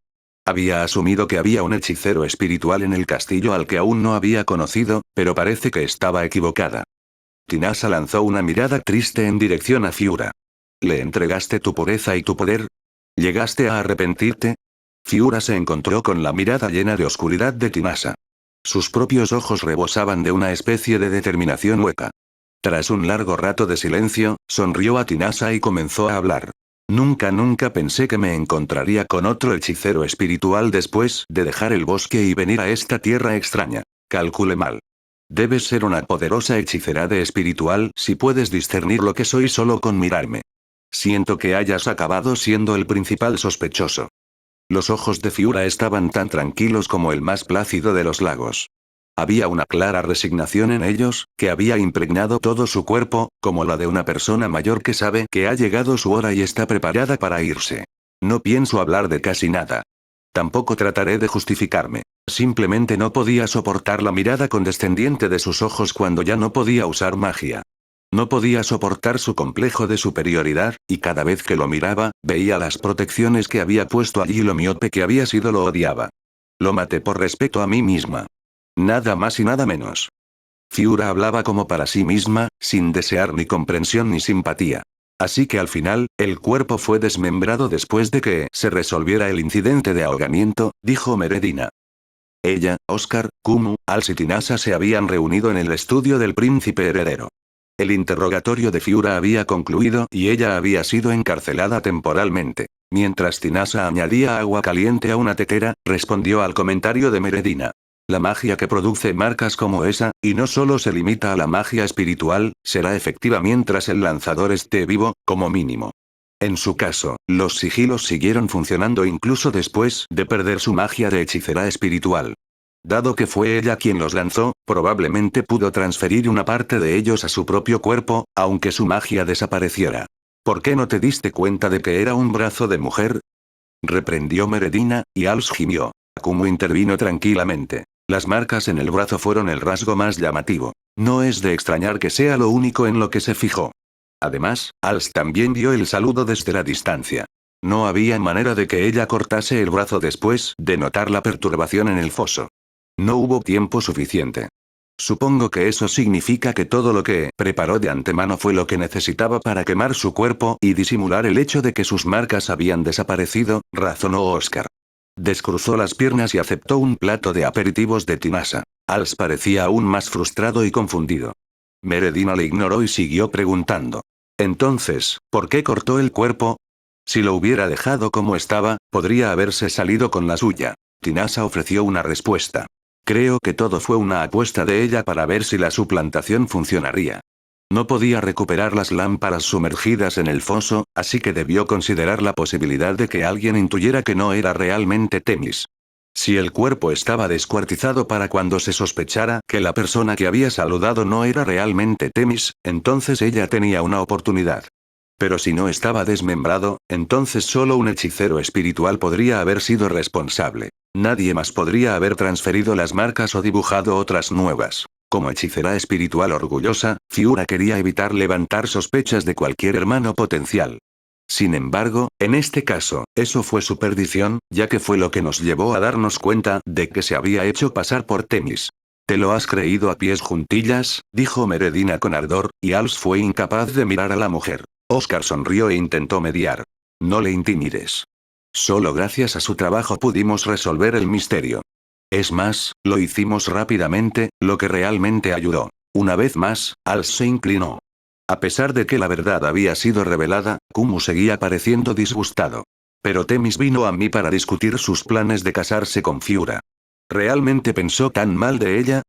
Había asumido que había un hechicero espiritual en el castillo al que aún no había conocido, pero parece que estaba equivocada. Tinasa lanzó una mirada triste en dirección a Fiura. ¿Le entregaste tu pureza y tu poder? ¿Llegaste a arrepentirte? Fiura se encontró con la mirada llena de oscuridad de Tinasa. Sus propios ojos rebosaban de una especie de determinación hueca. Tras un largo rato de silencio, sonrió a Tinasa y comenzó a hablar. Nunca pensé que me encontraría con otro hechicero espiritual después de dejar el bosque y venir a esta tierra extraña. Calculé mal. Debes ser una poderosa hechicera de espiritual si puedes discernir lo que soy solo con mirarme. Siento que hayas acabado siendo el principal sospechoso. Los ojos de Fiura estaban tan tranquilos como el más plácido de los lagos. Había una clara resignación en ellos, que había impregnado todo su cuerpo, como la de una persona mayor que sabe que ha llegado su hora y está preparada para irse. No pienso hablar de casi nada. Tampoco trataré de justificarme. Simplemente no podía soportar la mirada condescendiente de sus ojos cuando ya no podía usar magia. No podía soportar su complejo de superioridad, y cada vez que lo miraba, veía las protecciones que había puesto allí y lo miope que había sido lo odiaba. Lo maté por respeto a mí misma. Nada más y nada menos. Fiura hablaba como para sí misma, sin desear ni comprensión ni simpatía. Así que al final, el cuerpo fue desmembrado después de que se resolviera el incidente de ahogamiento, dijo Meredina. Ella, Oscar, Kumu, Als y Tinasa se habían reunido en el estudio del príncipe heredero. El interrogatorio de Fiura había concluido y ella había sido encarcelada temporalmente. Mientras Tinasa añadía agua caliente a una tetera, respondió al comentario de Meredina. La magia que produce marcas como esa, y no solo se limita a la magia espiritual, será efectiva mientras el lanzador esté vivo, como mínimo. En su caso, los sigilos siguieron funcionando incluso después de perder su magia de hechicera espiritual. Dado que fue ella quien los lanzó, probablemente pudo transferir una parte de ellos a su propio cuerpo, aunque su magia desapareciera. ¿Por qué no te diste cuenta de que era un brazo de mujer? Reprendió Meredina, y Als gimió. Kumu intervino tranquilamente. Las marcas en el brazo fueron el rasgo más llamativo. No es de extrañar que sea lo único en lo que se fijó. Además, Als también vio el saludo desde la distancia. No había manera de que ella cortase el brazo después de notar la perturbación en el foso. No hubo tiempo suficiente. Supongo que eso significa que todo lo que preparó de antemano fue lo que necesitaba para quemar su cuerpo y disimular el hecho de que sus marcas habían desaparecido, razonó Oscar. Descruzó las piernas y aceptó un plato de aperitivos de Tinasa. Als parecía aún más frustrado y confundido. Meredina le ignoró y siguió preguntando. Entonces, ¿por qué cortó el cuerpo? Si lo hubiera dejado como estaba, podría haberse salido con la suya. Tinasa ofreció una respuesta. Creo que todo fue una apuesta de ella para ver si la suplantación funcionaría. No podía recuperar las lámparas sumergidas en el foso, así que debió considerar la posibilidad de que alguien intuyera que no era realmente Temis. Si el cuerpo estaba descuartizado para cuando se sospechara que la persona que había saludado no era realmente Temis, entonces ella tenía una oportunidad. Pero si no estaba desmembrado, entonces solo un hechicero espiritual podría haber sido responsable. Nadie más podría haber transferido las marcas o dibujado otras nuevas. Como hechicera espiritual orgullosa, Fiura quería evitar levantar sospechas de cualquier hermano potencial. Sin embargo, en este caso, eso fue su perdición, ya que fue lo que nos llevó a darnos cuenta de que se había hecho pasar por Temis. ¿Te lo has creído a pies juntillas?, dijo Meredina con ardor, y Als fue incapaz de mirar a la mujer. Oscar sonrió e intentó mediar. No le intimides. Solo gracias a su trabajo pudimos resolver el misterio. Es más, lo hicimos rápidamente, lo que realmente ayudó. Una vez más, Als se inclinó. A pesar de que la verdad había sido revelada, Kumu seguía pareciendo disgustado. Pero Temis vino a mí para discutir sus planes de casarse con Fiura. ¿Realmente pensó tan mal de ella?,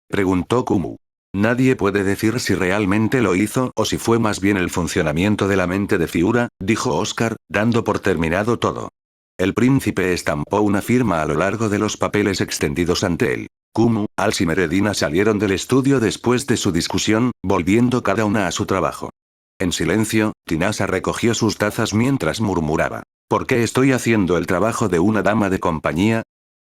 preguntó Kumu. Nadie puede decir si realmente lo hizo o si fue más bien el funcionamiento de la mente de Fiura, dijo Oscar, dando por terminado todo. El príncipe estampó una firma a lo largo de los papeles extendidos ante él. Kumu, Als y Meredina salieron del estudio después de su discusión, volviendo cada una a su trabajo. En silencio, Tinasa recogió sus tazas mientras murmuraba. ¿Por qué estoy haciendo el trabajo de una dama de compañía?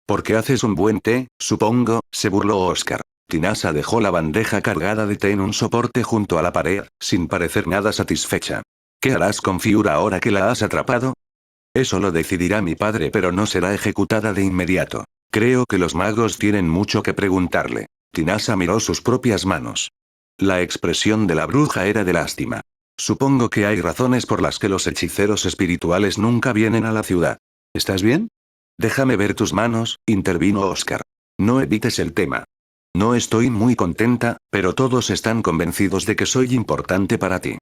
Porque haces un buen té, supongo, se burló Oscar. Tinasa dejó la bandeja cargada de té en un soporte junto a la pared, sin parecer nada satisfecha. ¿Qué harás con Fiura ahora que la has atrapado? Eso lo decidirá mi padre, pero no será ejecutada de inmediato. Creo que los magos tienen mucho que preguntarle. Tinasa miró sus propias manos. La expresión de la bruja era de lástima. Supongo que hay razones por las que los hechiceros espirituales nunca vienen a la ciudad. ¿Estás bien? Déjame ver tus manos, intervino Oscar. No evites el tema. No estoy muy contenta, pero todos están convencidos de que soy importante para ti.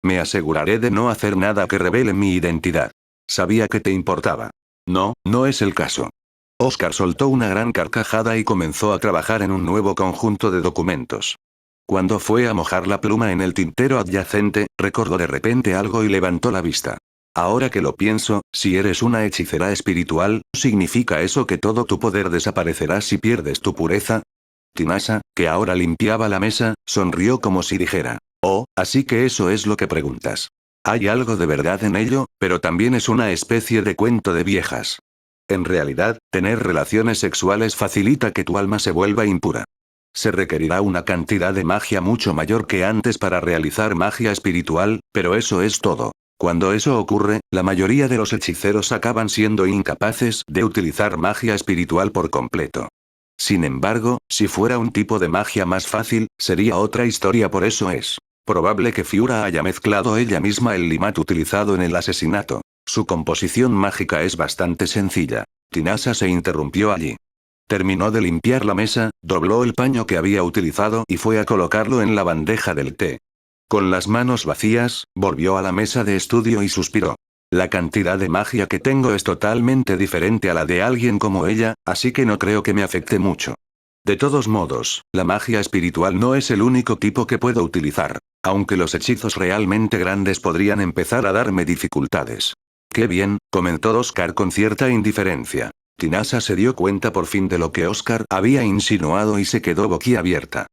Me aseguraré de no hacer nada que revele mi identidad. Sabía que te importaba. No, no es el caso. Oscar soltó una gran carcajada y comenzó a trabajar en un nuevo conjunto de documentos. Cuando fue a mojar la pluma en el tintero adyacente, recordó de repente algo y levantó la vista. Ahora que lo pienso, si eres una hechicera espiritual, ¿significa eso que todo tu poder desaparecerá si pierdes tu pureza? Tinasa, que ahora limpiaba la mesa, sonrió como si dijera, oh, así que eso es lo que preguntas. Hay algo de verdad en ello, pero también es una especie de cuento de viejas. En realidad, tener relaciones sexuales facilita que tu alma se vuelva impura. Se requerirá una cantidad de magia mucho mayor que antes para realizar magia espiritual, pero eso es todo. Cuando eso ocurre, la mayoría de los hechiceros acaban siendo incapaces de utilizar magia espiritual por completo. Sin embargo, si fuera un tipo de magia más fácil, sería otra historia. Por eso es probable que Fiura haya mezclado ella misma el limat utilizado en el asesinato. Su composición mágica es bastante sencilla. Tinasa se interrumpió allí. Terminó de limpiar la mesa, dobló el paño que había utilizado y fue a colocarlo en la bandeja del té. Con las manos vacías, volvió a la mesa de estudio y suspiró. La cantidad de magia que tengo es totalmente diferente a la de alguien como ella, así que no creo que me afecte mucho. De todos modos, la magia espiritual no es el único tipo que puedo utilizar, aunque los hechizos realmente grandes podrían empezar a darme dificultades. Qué bien, comentó Oscar con cierta indiferencia. Tinasa se dio cuenta por fin de lo que Oscar había insinuado y se quedó boquiabierta.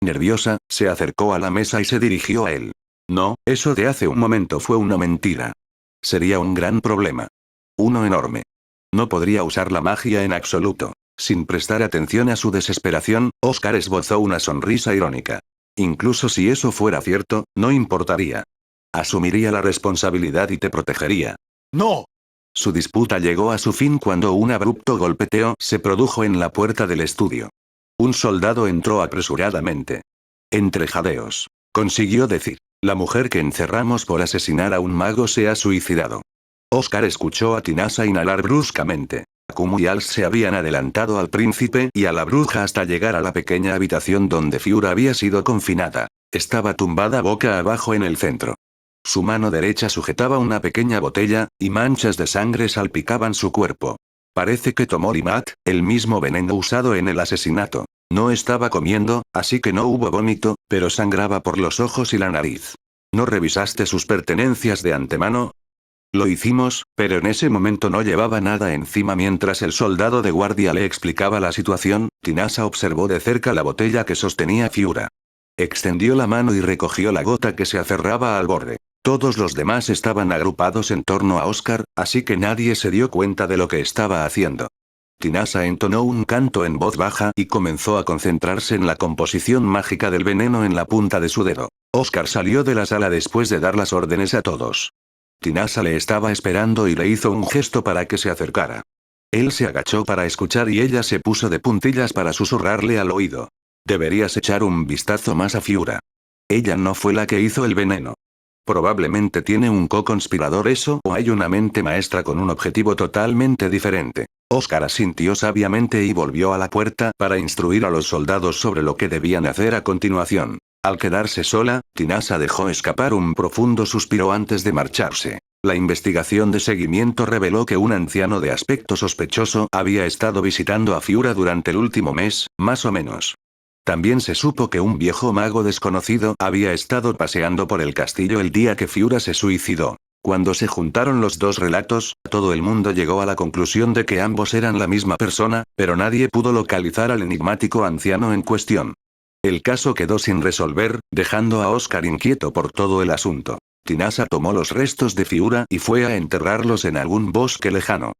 Nerviosa, se acercó a la mesa y se dirigió a él. No, eso de hace un momento fue una mentira. Sería un gran problema. Uno enorme. No podría usar la magia en absoluto. Sin prestar atención a su desesperación, Oscar esbozó una sonrisa irónica. Incluso si eso fuera cierto, no importaría. Asumiría la responsabilidad y te protegería. ¡No! Su disputa llegó a su fin cuando un abrupto golpeteo se produjo en la puerta del estudio. Un soldado entró apresuradamente. Entre jadeos. Consiguió decir. La mujer que encerramos por asesinar a un mago se ha suicidado. Oscar escuchó a Tinasa inhalar bruscamente. Kumu y Als se habían adelantado al príncipe y a la bruja hasta llegar a la pequeña habitación donde Fiura había sido confinada. Estaba tumbada boca abajo en el centro. Su mano derecha sujetaba una pequeña botella, y manchas de sangre salpicaban su cuerpo. Parece que tomó limat, el mismo veneno usado en el asesinato. No estaba comiendo, así que no hubo vómito, pero sangraba por los ojos y la nariz. ¿No revisaste sus pertenencias de antemano? Lo hicimos, pero en ese momento no llevaba nada encima. Mientras el soldado de guardia le explicaba la situación, Tinasa observó de cerca la botella que sostenía Fiura. Extendió la mano y recogió la gota que se aferraba al borde. Todos los demás estaban agrupados en torno a Oscar, así que nadie se dio cuenta de lo que estaba haciendo. Tinasa entonó un canto en voz baja y comenzó a concentrarse en la composición mágica del veneno en la punta de su dedo. Oscar salió de la sala después de dar las órdenes a todos. Tinasa le estaba esperando y le hizo un gesto para que se acercara. Él se agachó para escuchar y ella se puso de puntillas para susurrarle al oído. Deberías echar un vistazo más a Fiura. Ella no fue la que hizo el veneno. Probablemente tiene un co-conspirador eso o hay una mente maestra con un objetivo totalmente diferente. Oscar asintió sabiamente y volvió a la puerta para instruir a los soldados sobre lo que debían hacer a continuación. Al quedarse sola, Tinasa dejó escapar un profundo suspiro antes de marcharse. La investigación de seguimiento reveló que un anciano de aspecto sospechoso había estado visitando a Fiura durante el último mes, más o menos. También se supo que un viejo mago desconocido había estado paseando por el castillo el día que Fiura se suicidó. Cuando se juntaron los dos relatos, todo el mundo llegó a la conclusión de que ambos eran la misma persona, pero nadie pudo localizar al enigmático anciano en cuestión. El caso quedó sin resolver, dejando a Oscar inquieto por todo el asunto. Tinasa tomó los restos de Fiura y fue a enterrarlos en algún bosque lejano.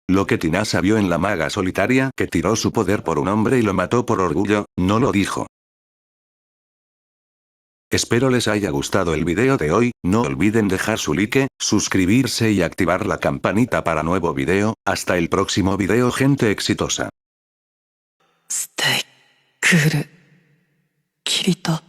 Lo que Tinasa vio en la maga solitaria que tiró su poder por un hombre y lo mató por orgullo, no lo dijo. Espero les haya gustado el video de hoy, no olviden dejar su like, suscribirse y activar la campanita para nuevo video. Hasta el próximo video, gente exitosa. ステイクールキリト